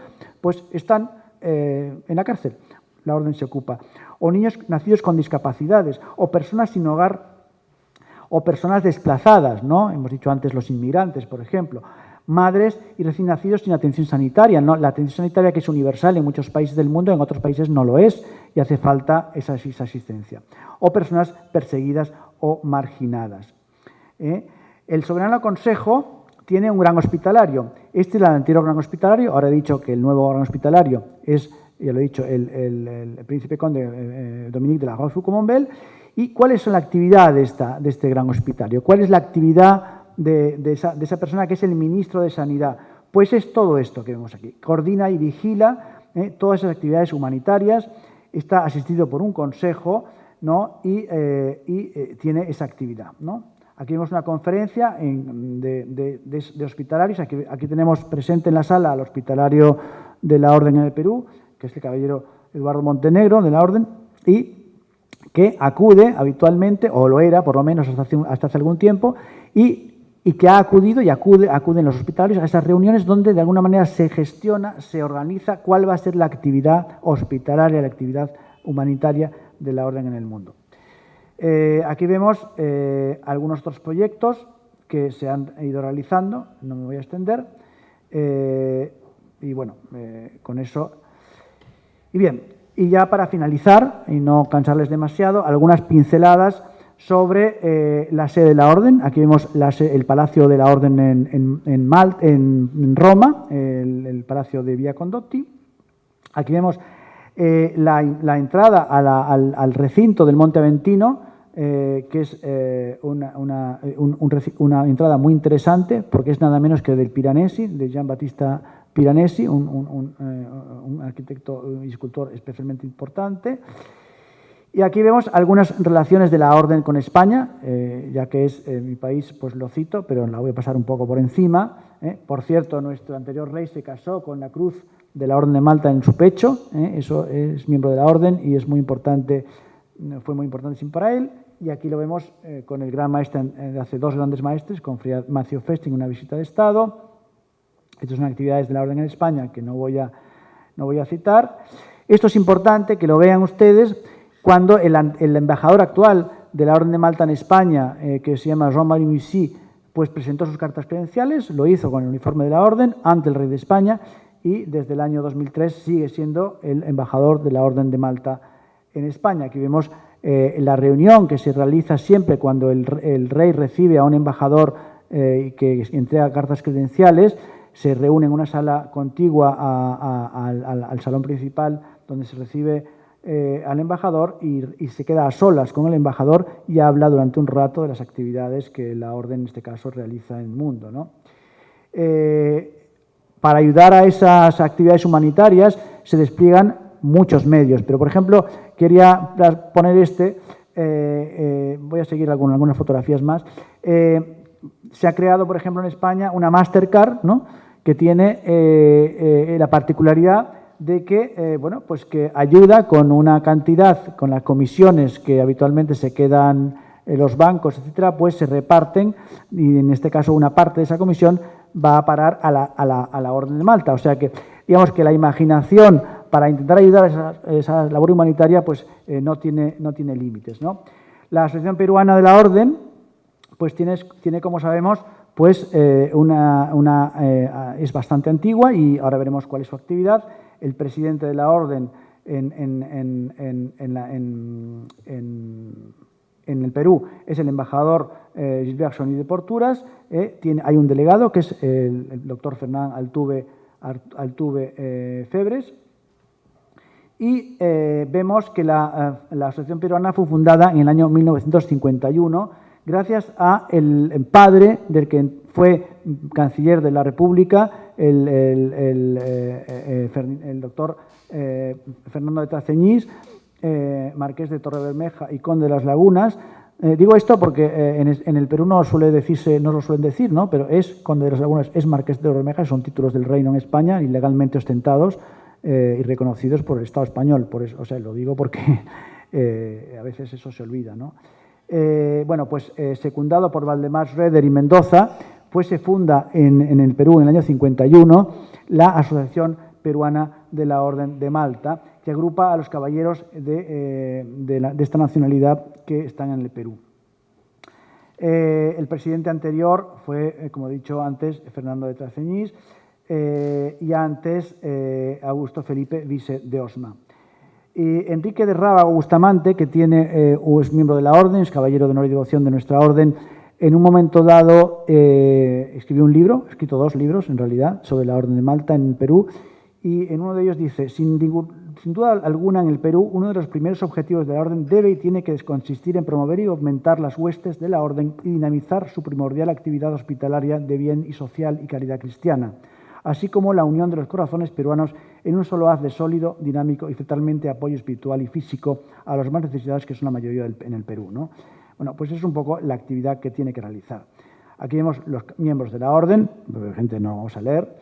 pues están en la cárcel. La Orden se ocupa. O niños nacidos con discapacidades, o personas sin hogar, o personas desplazadas, ¿no? Hemos dicho antes los inmigrantes, por ejemplo. Madres y recién nacidos sin atención sanitaria, ¿no? La atención sanitaria que es universal en muchos países del mundo, en otros países no lo es y hace falta esa asistencia. O personas perseguidas o marginadas. El Soberano Consejo tiene un gran hospitalario. Este es el anterior gran hospitalario. Ahora he dicho que el nuevo gran hospitalario es, ya lo he dicho, el príncipe conde Dominique de la Rochefoucauld-Montbel. ¿Y cuáles son las actividades de este gran hospitalario? ¿Cuál es la actividad de esa persona que es el ministro de Sanidad? Pues es todo esto que vemos aquí. Coordina y vigila todas esas actividades humanitarias, está asistido por un consejo, ¿no? y tiene esa actividad, ¿no? Aquí vemos una conferencia de hospitalarios. Aquí tenemos presente en la sala al hospitalario de la Orden en el Perú, que es el caballero Eduardo Montenegro de la Orden, y que acude habitualmente, o lo era por lo menos hasta hace algún tiempo, y y que ha acudido y acuden los hospitalarios a esas reuniones donde de alguna manera se gestiona, se organiza cuál va a ser la actividad hospitalaria, la actividad humanitaria de la Orden en el mundo. Aquí vemos algunos otros proyectos que se han ido realizando, no me voy a extender, y bueno, con eso. Y bien, y ya para finalizar, y no cansarles demasiado, algunas pinceladas sobre la sede de la Orden. Aquí vemos el Palacio de la Orden en Roma, el Palacio de Via Condotti. Aquí vemos la entrada al recinto del Monte Aventino, que es una entrada muy interesante, porque es nada menos que del Piranesi, de Gian Battista Piranesi, un arquitecto y escultor especialmente importante. Y aquí vemos algunas relaciones de la Orden con España, ya que es mi país, pues lo cito, pero la voy a pasar un poco por encima. Por cierto, nuestro anterior rey se casó con la cruz de la Orden de Malta en su pecho, eso es miembro de la Orden y es muy importante, fue muy importante para él. Y aquí lo vemos con el gran maestro de hace dos grandes maestres, con Fray Macio Festi en una visita de Estado. Estas son actividades de la Orden en España que no voy a citar. Esto es importante que lo vean ustedes cuando el embajador actual de la Orden de Malta en España, que se llama Jean-Marie Mussy, pues presentó sus cartas credenciales, lo hizo con el uniforme de la Orden ante el rey de España y desde el año 2003 sigue siendo el embajador de la Orden de Malta en España. Aquí vemos la reunión que se realiza siempre cuando el rey recibe a un embajador que entrega cartas credenciales. Se reúne en una sala contigua al salón principal donde se recibe al embajador y se queda a solas con el embajador y habla durante un rato de las actividades que la Orden, en este caso, realiza en el mundo, ¿no? Para ayudar a esas actividades humanitarias se despliegan muchos medios, pero, por ejemplo, quería poner voy a seguir con algunas fotografías más. Se ha creado, por ejemplo, en España una Mastercard, ¿no?, que tiene la particularidad de que, bueno, pues que ayuda con una cantidad, con las comisiones que habitualmente se quedan en los bancos, etcétera, pues se reparten y en este caso una parte de esa comisión va a parar a la Orden de Malta. O sea que, digamos que la imaginación para intentar ayudar a esa labor humanitaria pues no tiene límites, ¿no? La Asociación Peruana de la Orden pues tiene como sabemos, pues es bastante antigua y ahora veremos cuál es su actividad. El presidente de la Orden en el Perú es el embajador Gilbert Sony de Porturas. Hay un delegado que es el doctor Fernán Altuve Febres. Y vemos que la Asociación Peruana fue fundada en el año 1951 gracias a el padre del que fue canciller de la República, el doctor Fernando de Traceñís, marqués de Torrebermeja y conde de las Lagunas. Digo esto porque en el Perú no lo suelen decir, ¿no? Pero es conde de las Lagunas, es marqués de Torrebermeja, son títulos del reino en España y legalmente ostentados y reconocidos por el Estado español. Por eso, o sea, lo digo porque a veces eso se olvida, ¿no? Bueno, pues secundado por Valdemar Schroeder y Mendoza, pues se funda en el Perú en el año 51 la Asociación Peruana de la Orden de Malta, que agrupa a los caballeros de esta nacionalidad que están en el Perú. El presidente anterior fue, como he dicho antes, Fernando de Traceñís y antes Augusto Felipe Vice de Osma. Enrique de Rábago Bustamante, que es miembro de la Orden, es caballero de honor y devoción de nuestra Orden, en un momento dado escribió un libro, ha escrito dos libros en realidad, sobre la Orden de Malta en el Perú, y en uno de ellos dice, sin duda alguna en el Perú, uno de los primeros objetivos de la Orden debe y tiene que consistir en promover y aumentar las huestes de la Orden y dinamizar su primordial actividad hospitalaria de bien y social y caridad cristiana, así como la unión de los corazones peruanos en un solo haz de sólido, dinámico y totalmente apoyo espiritual y físico a los más necesitados, que son la mayoría en el Perú, ¿no? Bueno, pues es un poco la actividad que tiene que realizar. Aquí vemos los miembros de la Orden, gente no vamos a leer,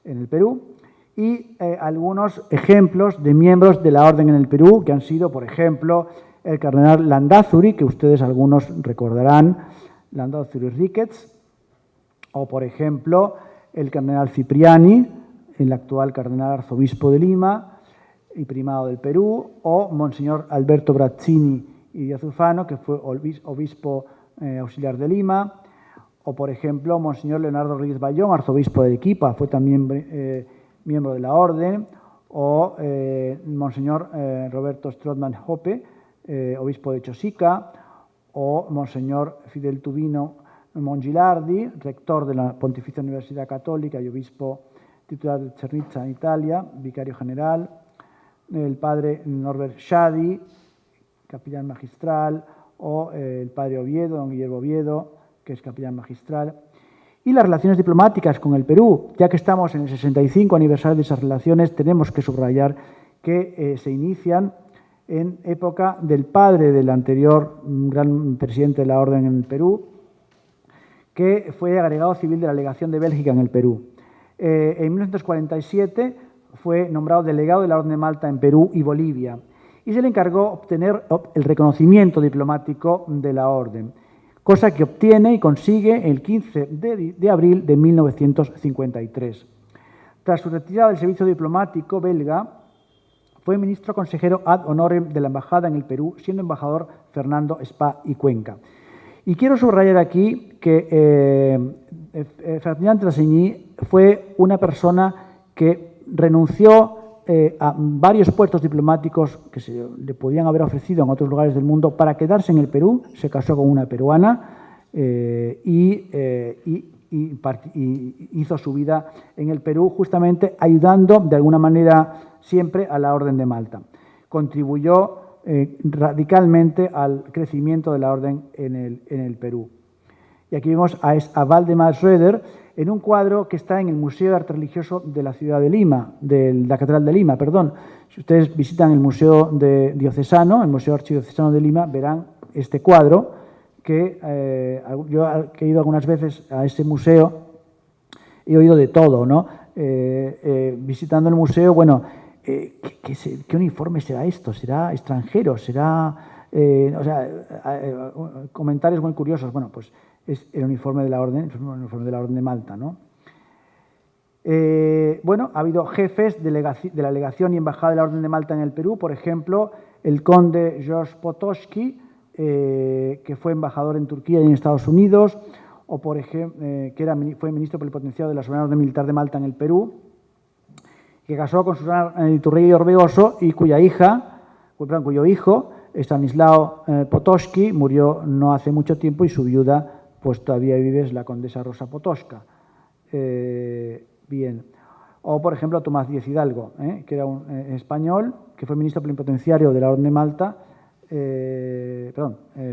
en el Perú, y algunos ejemplos de miembros de la Orden en el Perú, que han sido, por ejemplo, el cardenal Landázuri, que ustedes algunos recordarán, Landázuri Ricketts, O, por ejemplo, el cardenal Cipriani, el actual cardenal arzobispo de Lima y primado del Perú, o Monseñor Alberto Brazzini y Diazufano, que fue obispo auxiliar de Lima, o, por ejemplo, Monseñor Leonardo Rodríguez Bayón, arzobispo de Arequipa, fue también miembro de la orden, o Monseñor Roberto Strootman Hoppe, obispo de Chosica, o Monseñor Fidel Tubino Mongilardi, rector de la Pontificia Universidad Católica y obispo titular de Cernizza en Italia, vicario general, el padre Norbert Shadi, capellán magistral, o el padre Oviedo, don Guillermo Oviedo, que es capellán magistral. Y las relaciones diplomáticas con el Perú, ya que estamos en el 65 aniversario de esas relaciones, tenemos que subrayar que se inician en época del padre del anterior gran presidente de la Orden en el Perú, que fue agregado civil de la Legación de Bélgica en el Perú. En 1947 fue nombrado delegado de la Orden de Malta en Perú y Bolivia y se le encargó obtener el reconocimiento diplomático de la Orden, cosa que obtiene y consigue el 15 de abril de 1953. Tras su retirada del servicio diplomático belga, fue ministro consejero ad honorem de la Embajada en el Perú, siendo embajador Fernando Spa y Cuenca. Y quiero subrayar aquí que Ferdinand Trassigny fue una persona que renunció a varios puestos diplomáticos que se le podían haber ofrecido en otros lugares del mundo para quedarse en el Perú. Se casó con una peruana y hizo su vida en el Perú, justamente ayudando de alguna manera siempre a la Orden de Malta. Contribuyó radicalmente al crecimiento de la Orden en el Perú. Y aquí vemos a Waldemar Schroeder en un cuadro que está en el Museo de Arte Religioso de la ciudad de Lima, de la Catedral de Lima, perdón. Si ustedes visitan el Museo Diocesano, el Museo Archidiocesano de Lima, verán este cuadro que yo he ido algunas veces a ese museo, he oído de todo, ¿no? Visitando el museo, bueno, ¿qué uniforme será esto? ¿Será extranjero? ¿Será...? Comentarios muy curiosos. Bueno, pues es el uniforme de la Orden, el uniforme de la Orden de Malta, ¿no? Bueno, ha habido jefes de la Legación y Embajada de la Orden de Malta en el Perú, por ejemplo, el conde George Potoczky, que fue embajador en Turquía y en Estados Unidos, o por ejemplo, fue ministro plenipotenciario de la Soberana Orden Militar de Malta en el Perú, que casó con Susana Iturrégui Orbegoso y cuyo hijo, Stanislao Potoczky, murió no hace mucho tiempo y su viuda pues todavía vive, es la condesa Rosa Potocka. Bien. O, por ejemplo, Tomás Díez Hidalgo, que era un español, que fue ministro plenipotenciario de la Orden de Malta,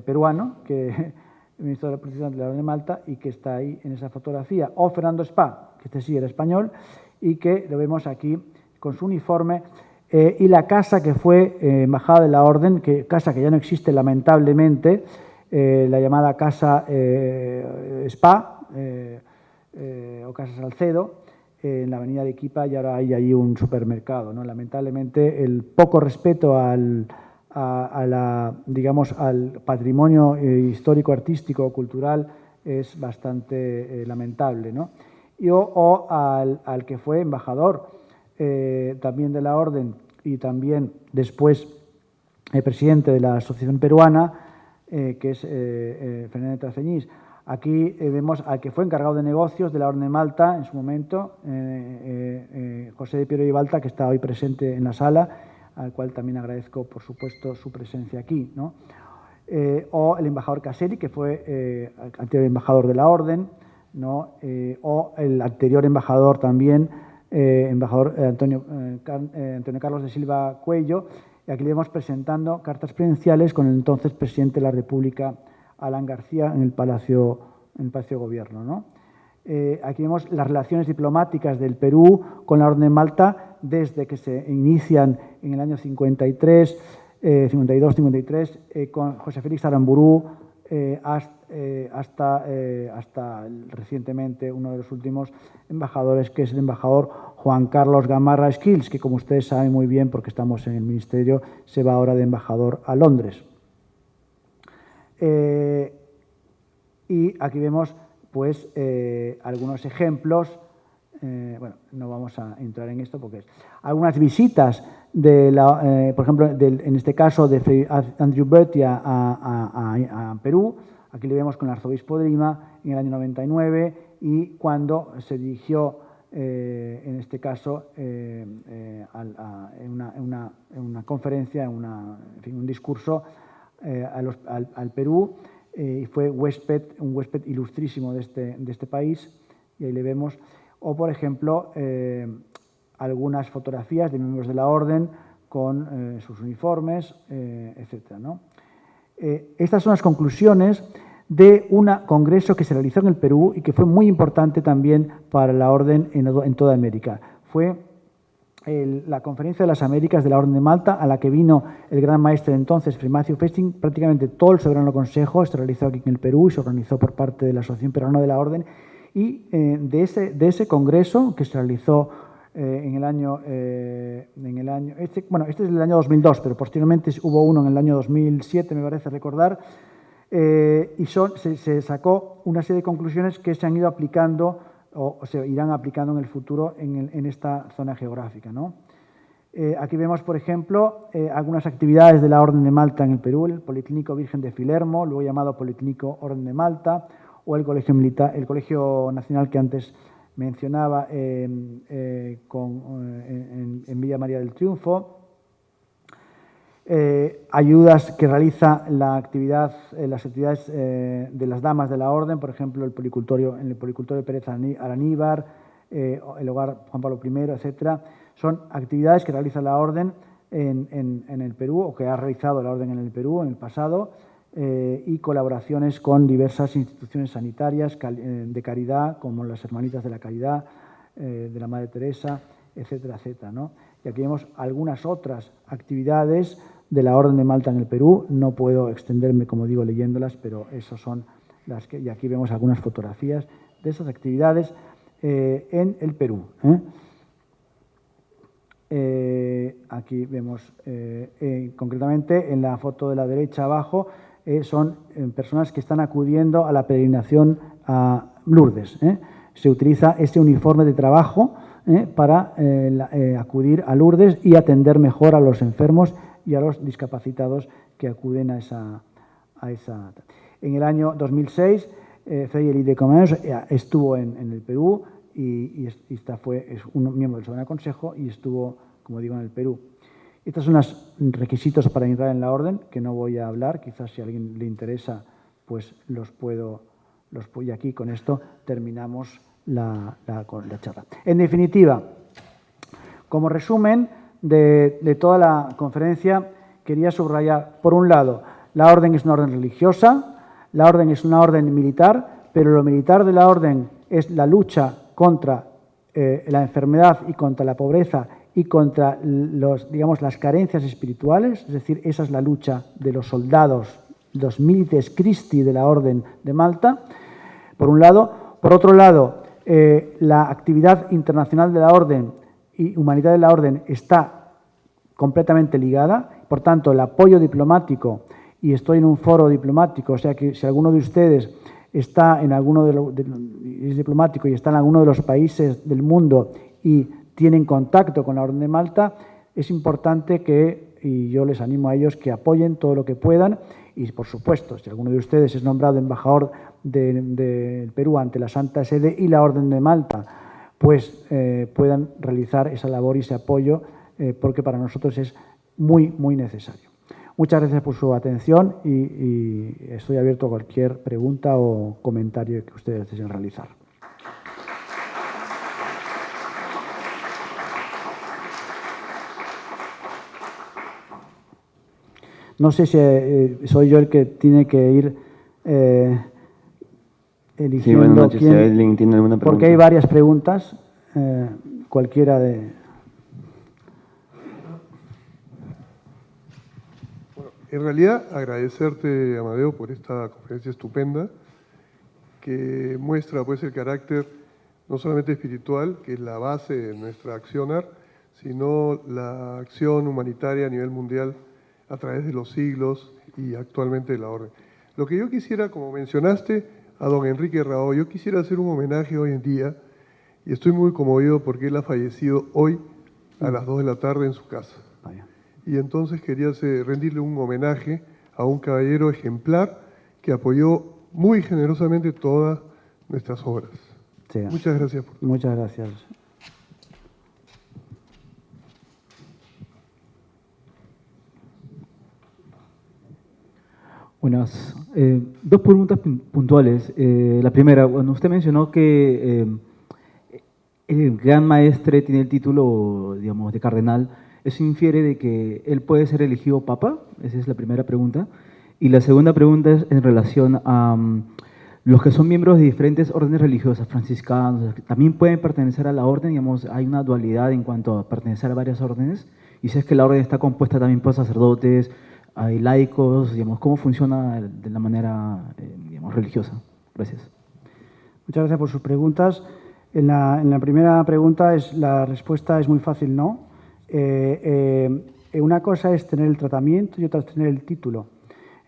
peruano, que ministro de la Orden de Malta y que está ahí en esa fotografía. O Fernando Spa, que este sí era español, y que lo vemos aquí con su uniforme, y la casa que fue embajada de la Orden, casa que ya no existe lamentablemente, la llamada Casa Spa o Casa Salcedo, en la avenida de Arequipa, y ahora hay allí un supermercado, ¿no? Lamentablemente el poco respeto al patrimonio histórico, artístico, cultural es bastante lamentable, ¿no? O al que fue embajador también de la Orden y también después presidente de la Asociación Peruana, que es Fernández Traceñís. Aquí vemos al que fue encargado de negocios de la Orden de Malta en su momento, José de Piero y Balta, que está hoy presente en la sala, al cual también agradezco, por supuesto, su presencia aquí, ¿no? O el embajador Caseri, que fue anterior embajador de la Orden, ¿no? O el anterior embajador también, embajador Antonio Carlos de Silva Cuello. Y aquí le vemos presentando cartas credenciales con el entonces presidente de la República, Alan García, en el Palacio de Gobierno, ¿no? Aquí vemos las relaciones diplomáticas del Perú con la Orden de Malta desde que se inician en el año 52-53, con José Félix Aramburu, hasta recientemente uno de los últimos embajadores, que es el embajador Juan Carlos Gamarra Esquils, que, como ustedes saben muy bien, porque estamos en el Ministerio, se va ahora de embajador a Londres. Y aquí vemos pues algunos ejemplos. Bueno, no vamos a entrar en esto porque algunas visitas por ejemplo, en este caso de Fray Andrew Bertie a Perú. Aquí le vemos con el arzobispo de Lima en el año 99 y cuando se dirigió, en este caso, en una conferencia, en fin, un discurso al Perú, y fue un huésped ilustrísimo de este país, y ahí le vemos. O, por ejemplo, algunas fotografías de miembros de la orden con sus uniformes, etc., ¿no? Estas son las conclusiones de un congreso que se realizó en el Perú y que fue muy importante también para la orden en toda América. Fue la Conferencia de las Américas de la Orden de Malta, a la que vino el gran maestre de entonces, Fray Matthew Festing. Prácticamente todo el Soberano Consejo se realizó aquí en el Perú y se organizó por parte de la Asociación Peruana de la Orden. Y de ese congreso que se realizó en el año, este es del año 2002, pero posteriormente hubo uno en el año 2007, me parece recordar, y se sacó una serie de conclusiones que se han ido aplicando o se irán aplicando en el futuro en esta zona geográfica, ¿no? Aquí vemos, por ejemplo, algunas actividades de la Orden de Malta en el Perú, el Policlínico Virgen de Filermo, luego llamado Policlínico Orden de Malta, o el Colegio Militar, el Colegio Nacional que antes mencionaba en Villa María del Triunfo. Ayudas que realiza las actividades de las damas de la Orden, por ejemplo, en el Policultorio Pérez Araníbar, el Hogar Juan Pablo I, etcétera. Son actividades que realiza la Orden en el Perú, o que ha realizado la Orden en el Perú en el pasado, y colaboraciones con diversas instituciones sanitarias de caridad, como las Hermanitas de la Caridad, de la Madre Teresa, etcétera, etcétera, ¿no? Y aquí vemos algunas otras actividades de la Orden de Malta en el Perú. No puedo extenderme, como digo, leyéndolas, pero esas son las que... Y aquí vemos algunas fotografías de esas actividades en el Perú. Aquí vemos, concretamente, en la foto de la derecha abajo, son personas que están acudiendo a la peregrinación a Lourdes. Se utiliza ese uniforme de trabajo para acudir a Lourdes y atender mejor a los enfermos y a los discapacitados que acuden a esa. En el año 2006, Fray Elie de Comens estuvo en el Perú y es un miembro del Soberano Consejo y estuvo, como digo, en el Perú. Estos son los requisitos para entrar en la orden, que no voy a hablar, quizás si a alguien le interesa, pues y aquí con esto terminamos la charla. En definitiva, como resumen de toda la conferencia, quería subrayar, por un lado, la orden es una orden religiosa, la orden es una orden militar, pero lo militar de la orden es la lucha contra la enfermedad y contra la pobreza y contra las carencias espirituales, es decir, esa es la lucha de los soldados, los milites Christi de la Orden de Malta, por un lado. Por otro lado, la actividad internacional de la Orden y humanitaria de la Orden está completamente ligada, por tanto, el apoyo diplomático, y estoy en un foro diplomático, o sea que si alguno de ustedes está en es diplomático y está en alguno de los países del mundo y tienen contacto con la Orden de Malta, es importante y yo les animo a ellos que apoyen todo lo que puedan y, por supuesto, si alguno de ustedes es nombrado embajador del Perú ante la Santa Sede y la Orden de Malta, pues puedan realizar esa labor y ese apoyo, porque para nosotros es muy, muy necesario. Muchas gracias por su atención y estoy abierto a cualquier pregunta o comentario que ustedes deseen realizar. No sé si soy yo el que tiene que ir eligiendo. Sí, buenas noches. Si alguien tiene alguna pregunta. Porque hay varias preguntas, cualquiera de... Bueno, en realidad, agradecerte, Amadeo, por esta conferencia estupenda que muestra pues el carácter no solamente espiritual, que es la base de nuestra accionar, sino la acción humanitaria a nivel mundial a través de los siglos y actualmente de la Orden. Lo que yo quisiera, como mencionaste, a don Enrique Rao. Yo quisiera hacer un homenaje hoy en día y estoy muy conmovido porque él ha fallecido hoy a las 2 de la tarde en su casa. Vaya. Y entonces quería rendirle un homenaje a un caballero ejemplar que apoyó muy generosamente todas nuestras obras. Sí. Muchas gracias. Muchas gracias. Buenas. Dos preguntas puntuales. La primera, bueno, usted mencionó que el gran maestre tiene el título, digamos, de cardenal. ¿Eso infiere de que él puede ser elegido papa? Esa es la primera pregunta. Y la segunda pregunta es en relación a los que son miembros de diferentes órdenes religiosas, franciscanos, ¿también pueden pertenecer a la orden? Digamos, hay una dualidad en cuanto a pertenecer a varias órdenes. Y si es que la orden está compuesta también por sacerdotes, hay laicos, digamos, ¿cómo funciona de la manera, digamos, religiosa? Gracias. Muchas gracias por sus preguntas. En la primera pregunta la respuesta es muy fácil, no. Una cosa es tener el tratamiento y otra es tener el título.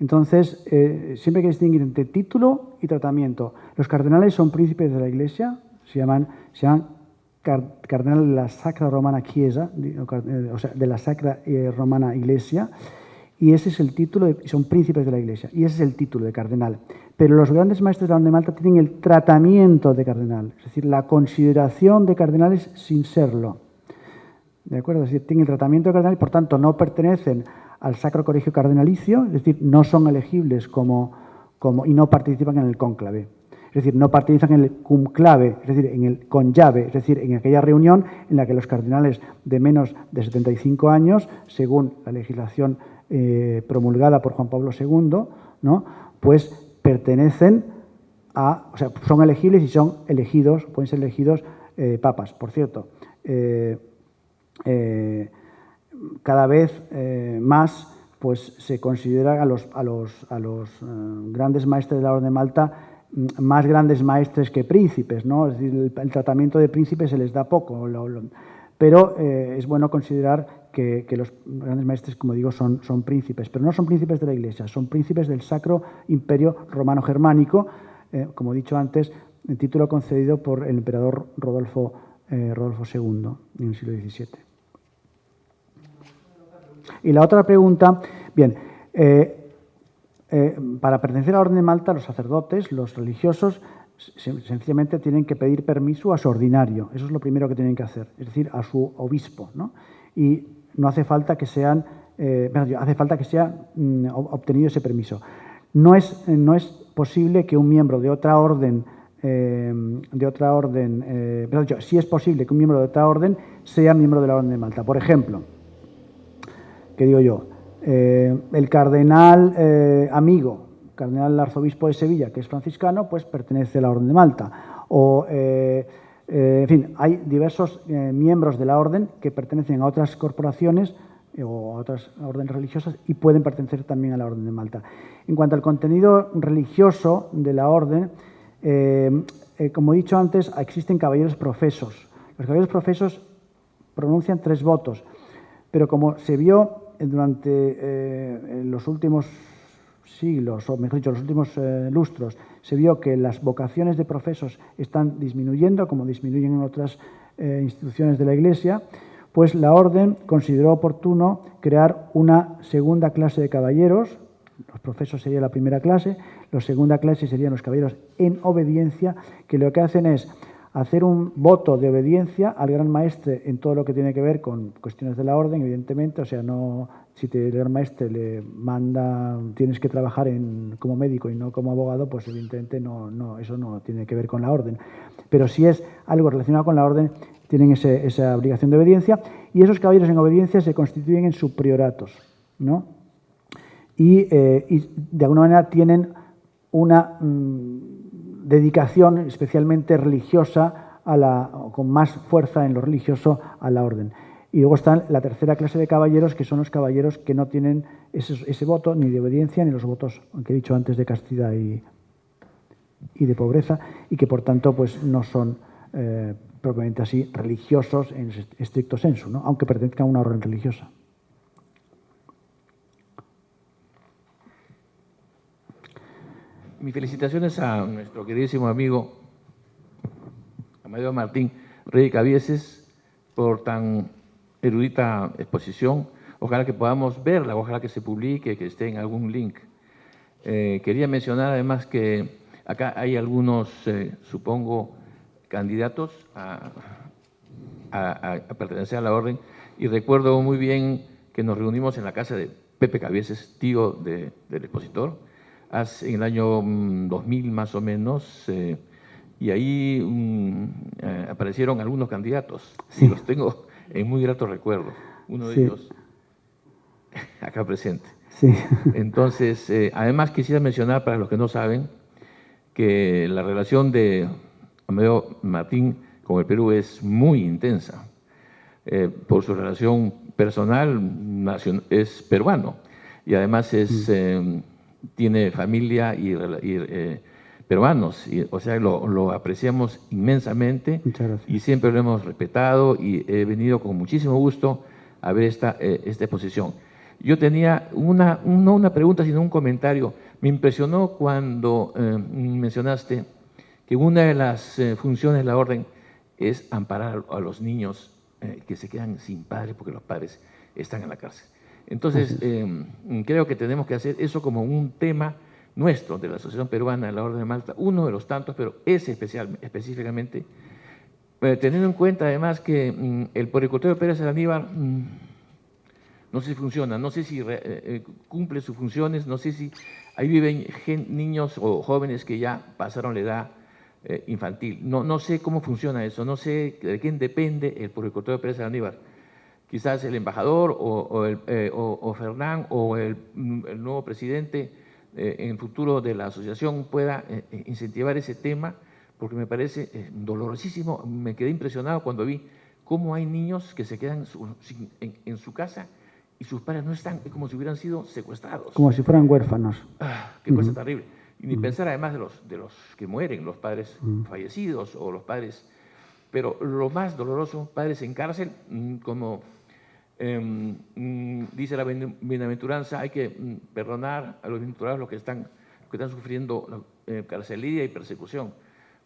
Entonces, siempre hay que distinguir entre título y tratamiento. Los cardenales son príncipes de la Iglesia, se llaman cardenales de la Sacra Romana Chiesa, o sea, de la Sacra Romana Iglesia, y ese es el título, son príncipes de la Iglesia, y ese es el título de cardenal. Pero los grandes maestros de la Orden de Malta tienen el tratamiento de cardenal, es decir, la consideración de cardenales sin serlo. ¿De acuerdo? Es decir, tienen el tratamiento de cardenal y, por tanto, no pertenecen al Sacro Colegio Cardenalicio, es decir, no son elegibles y no participan en el cónclave. Es decir, no participan en el conclave, es decir, en el conclave, es decir, en aquella reunión en la que los cardenales de menos de 75 años, según la legislación promulgada por Juan Pablo II, ¿no?, pues pertenecen o sea, son elegibles y son elegidos, pueden ser elegidos papas. Por cierto, cada vez más pues se considera a los grandes maestres de la Orden de Malta más grandes maestres que príncipes, ¿no? Es decir, el tratamiento de príncipes se les da poco, pero es bueno considerar que los grandes maestres, como digo, son príncipes, pero no son príncipes de la Iglesia, son príncipes del Sacro Imperio Romano Germánico, como he dicho antes, el título concedido por el emperador Rodolfo II en el siglo XVII. Y la otra pregunta, bien, para pertenecer a la Orden de Malta, los sacerdotes, los religiosos, sencillamente tienen que pedir permiso a su ordinario. Eso es lo primero que tienen que hacer, es decir, a su obispo, ¿no? Y no hace falta que sean, hace falta que sea obtenido ese permiso. No es posible que un miembro de otra orden, sí es posible que un miembro de otra orden sea miembro de la Orden de Malta. Por ejemplo, ¿qué digo yo? El cardenal amigo, cardenal arzobispo de Sevilla, que es franciscano, pues pertenece a la Orden de Malta. O, en fin, hay diversos miembros de la orden que pertenecen a otras corporaciones o a otras órdenes religiosas y pueden pertenecer también a la Orden de Malta. En cuanto al contenido religioso de la orden, como he dicho antes, existen caballeros profesos. Los caballeros profesos pronuncian 3 votos, pero como se vio durante los últimos siglos, o mejor dicho, los últimos lustros, se vio que las vocaciones de profesos están disminuyendo, como disminuyen en otras instituciones de la Iglesia, pues la Orden consideró oportuno crear una segunda clase de caballeros. Los profesos sería la primera clase, la segunda clase serían los caballeros en obediencia, que lo que hacen es hacer un voto de obediencia al gran maestre en todo lo que tiene que ver con cuestiones de la orden, evidentemente, o sea, no, si el gran maestre le manda, tienes que trabajar como médico y no como abogado, pues evidentemente eso no tiene que ver con la orden. Pero si es algo relacionado con la orden, tienen esa obligación de obediencia, y esos caballeros en obediencia se constituyen en subprioratos, ¿no? Y de alguna manera tienen una dedicación especialmente religiosa, con más fuerza en lo religioso, a la orden. Y luego están la tercera clase de caballeros, que son los caballeros que no tienen ese voto ni de obediencia ni los votos, aunque he dicho antes, de castidad y de pobreza, y que por tanto pues no son propiamente así religiosos en estricto sensu, ¿no?, aunque pertenezcan a una orden religiosa. Mis felicitaciones a nuestro queridísimo amigo Amadeo Martín Rey Cabieses por tan erudita exposición. Ojalá que podamos verla, ojalá que se publique, que esté en algún link. Quería mencionar además que acá hay algunos, supongo, candidatos a pertenecer a la orden, y recuerdo muy bien que nos reunimos en la casa de Pepe Cabieses, tío del expositor, en el año 2000 más o menos, y ahí aparecieron algunos candidatos, Sí. y los tengo en muy grato recuerdo. Uno de Sí. ellos acá presente. Sí. Entonces, además quisiera mencionar, para los que no saben, que la relación de Amadeo Martín con el Perú es muy intensa. Por su relación personal, es peruano, y además tiene familia y peruanos, o sea, lo apreciamos inmensamente. Muchas gracias. Y siempre lo hemos respetado, y he venido con muchísimo gusto a ver esta exposición. Yo tenía no una pregunta, sino un comentario. Me impresionó cuando mencionaste que una de las funciones de la orden es amparar a los niños que se quedan sin padres porque los padres están en la cárcel. Entonces, creo que tenemos que hacer eso como un tema nuestro, de la Asociación Peruana de la Orden de Malta, uno de los tantos, pero ese específicamente, teniendo en cuenta además que el puericultor Pérez Araníbar no sé si funciona, no sé si cumple sus funciones, no sé si ahí viven niños o jóvenes que ya pasaron la edad infantil. No sé cómo funciona eso, no sé de quién depende el puericultor Pérez Araníbar. Quizás el embajador o Fernán o el nuevo presidente en el futuro de la asociación pueda incentivar ese tema, porque me parece dolorosísimo. Me quedé impresionado cuando vi cómo hay niños que se quedan en su casa y sus padres no están, es como si hubieran sido secuestrados. Como si fueran huérfanos. Qué cosa terrible. Y ni pensar además de los que mueren, los padres fallecidos o los padres. Pero lo más doloroso, padres en cárcel, como dice la bienaventuranza, hay que perdonar a los bienaventurados los que están sufriendo carcelidia y persecución.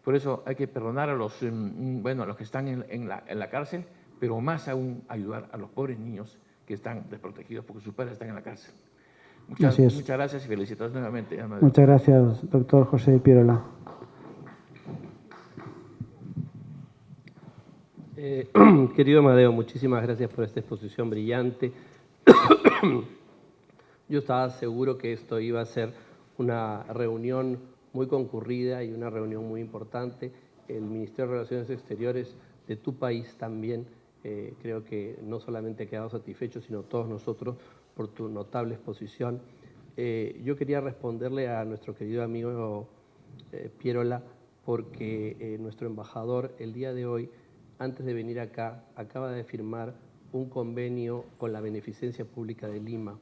Por eso hay que perdonar a los, a los que están en la cárcel, pero más aún ayudar a los pobres niños que están desprotegidos porque sus padres están en la cárcel. Muchas gracias y felicitaciones nuevamente. Amadeo. Muchas gracias, doctor José Pierola. Querido Amadeo, muchísimas gracias por esta exposición brillante. Yo estaba seguro que esto iba a ser una reunión muy concurrida y una reunión muy importante. El Ministerio de Relaciones Exteriores de tu país también creo que no solamente ha quedado satisfecho, sino todos nosotros por tu notable exposición. Yo quería responderle a nuestro querido amigo Pierola, porque nuestro embajador el día de hoy, antes de venir acá, acaba de firmar un convenio con la Beneficencia Pública de Lima,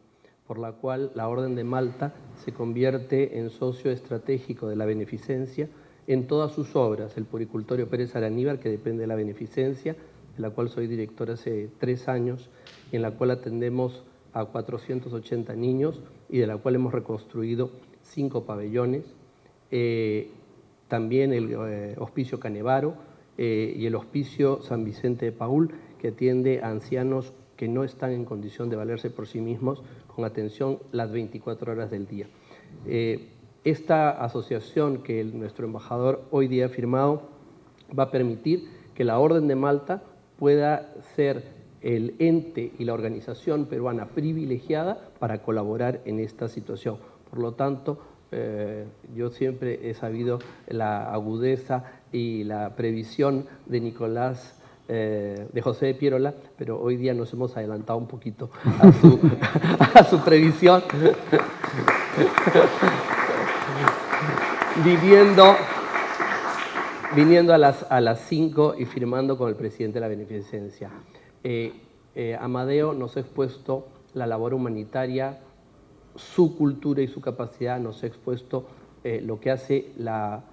por la cual la Orden de Malta se convierte en socio estratégico de la Beneficencia en todas sus obras. El Puericultorio Pérez Araníbar, que depende de la Beneficencia, de la cual soy director hace 3 años, y en la cual atendemos a 480 niños y de la cual hemos reconstruido 5 pabellones. También el Hospicio Canevaro y el Hospicio San Vicente de Paúl, que atiende a ancianos que no están en condición de valerse por sí mismos, con atención las 24 horas del día. Esta asociación que nuestro embajador hoy día ha firmado va a permitir que la Orden de Malta pueda ser el ente y la organización peruana privilegiada para colaborar en esta situación. Por lo tanto, yo siempre he sabido la agudeza y la previsión de Nicolás, de José de Pierola, pero hoy día nos hemos adelantado un poquito a su previsión, viniendo a las 5 y firmando con el presidente de la Beneficencia. Amadeo nos ha expuesto la labor humanitaria, su cultura y su capacidad, nos ha expuesto lo que hace la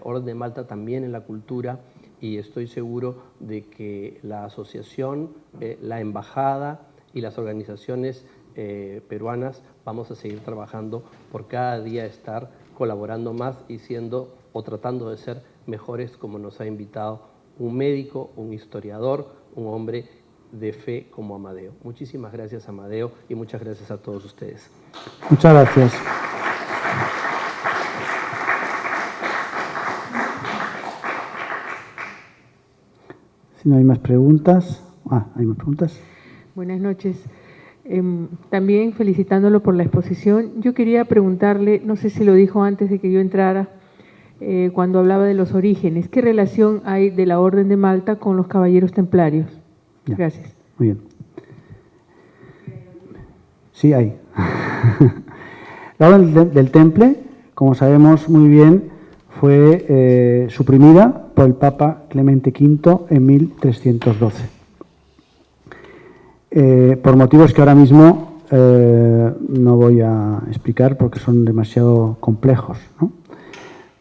Orden de Malta también en la cultura, y estoy seguro de que la asociación, la embajada y las organizaciones peruanas vamos a seguir trabajando por cada día estar colaborando más y siendo o tratando de ser mejores, como nos ha invitado un médico, un historiador, un hombre de fe como Amadeo. Muchísimas gracias, Amadeo, y muchas gracias a todos ustedes. Muchas gracias. Si no hay más preguntas. ¿Hay más preguntas? Buenas noches. También felicitándolo por la exposición. Yo quería preguntarle, no sé si lo dijo antes de que yo entrara, cuando hablaba de los orígenes, ¿qué relación hay de la Orden de Malta con los Caballeros Templarios? Ya. Gracias. Muy bien. Sí, hay. La Orden del Temple, como sabemos muy bien, fue suprimida por el Papa Clemente V en 1312. Por motivos que ahora mismo no voy a explicar porque son demasiado complejos, ¿no?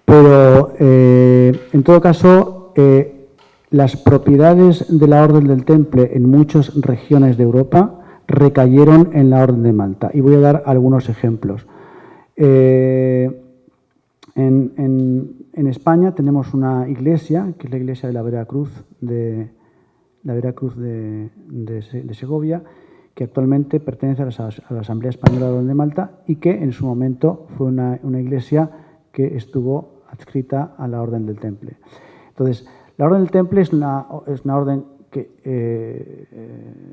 Pero, en todo caso, las propiedades de la Orden del Temple en muchas regiones de Europa recayeron en la Orden de Malta. Y voy a dar algunos ejemplos. En España tenemos una iglesia, que es la iglesia de la Veracruz de Segovia, que actualmente pertenece a la Asamblea Española de la Orden de Malta y que en su momento fue una iglesia que estuvo adscrita a la Orden del Temple. Entonces, la Orden del Temple es una orden que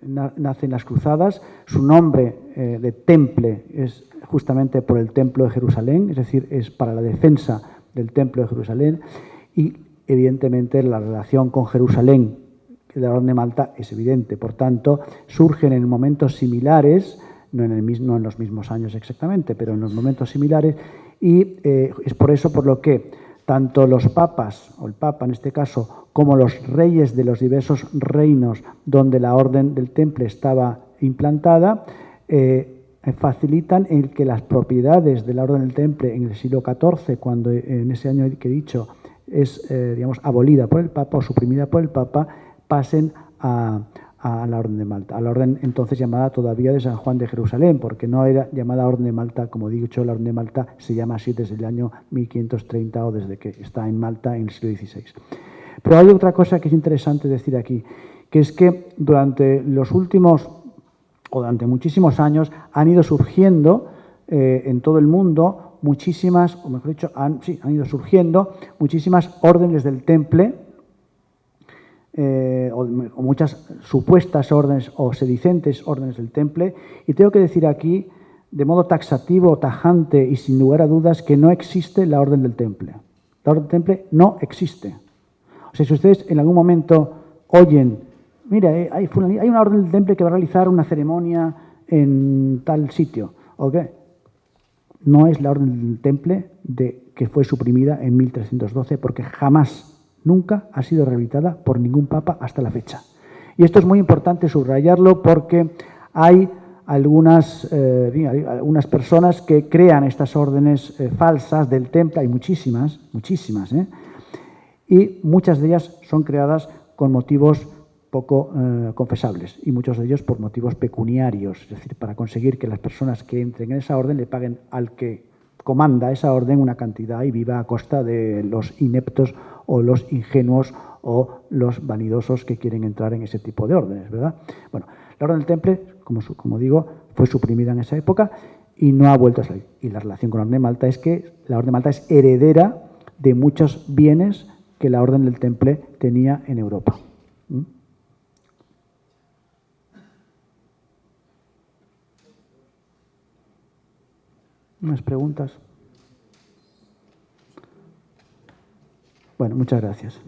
nace en las Cruzadas. Su nombre de Temple es justamente por el Templo de Jerusalén, es decir, es para la defensa del Templo de Jerusalén, y evidentemente la relación con Jerusalén de la Orden de Malta es evidente. Por tanto, surgen en momentos similares, no en los mismos años exactamente, pero en los momentos similares, y es por eso por lo que tanto los papas, o el Papa en este caso, como los reyes de los diversos reinos donde la Orden del Temple estaba implantada, facilitan el que las propiedades de la Orden del Temple en el siglo XIV, cuando en ese año que he dicho es abolida por el Papa o suprimida por el Papa, pasen a la Orden de Malta, a la orden entonces llamada todavía de San Juan de Jerusalén, porque no era llamada Orden de Malta, como digo yo, la Orden de Malta se llama así desde el año 1530 o desde que está en Malta en el siglo XVI. Pero hay otra cosa que es interesante decir aquí, que es que durante muchísimos años han ido surgiendo en todo el mundo muchísimas, o mejor dicho, han ido surgiendo muchísimas órdenes del Temple, o muchas supuestas órdenes o sedicentes órdenes del Temple, y tengo que decir aquí, de modo taxativo, tajante y sin lugar a dudas, que no existe la Orden del Temple. La Orden del Temple no existe. O sea, si ustedes en algún momento oyen, mira, hay una Orden del Temple que va a realizar una ceremonia en tal sitio, ¿o qué? No es la Orden del Temple que fue suprimida en 1312, porque jamás, nunca ha sido rehabilitada por ningún papa hasta la fecha. Y esto es muy importante subrayarlo porque hay algunas personas que crean estas órdenes falsas del Temple, hay muchísimas, y muchas de ellas son creadas con motivos poco confesables, y muchos de ellos por motivos pecuniarios, es decir, para conseguir que las personas que entren en esa orden le paguen al que comanda esa orden una cantidad y viva a costa de los ineptos o los ingenuos o los vanidosos que quieren entrar en ese tipo de órdenes, ¿verdad? Bueno, la Orden del Temple, como digo, fue suprimida en esa época y no ha vuelto a salir. Y la relación con la Orden de Malta es que la Orden de Malta es heredera de muchos bienes que la Orden del Temple tenía en Europa. ¿Más preguntas? Bueno, muchas gracias.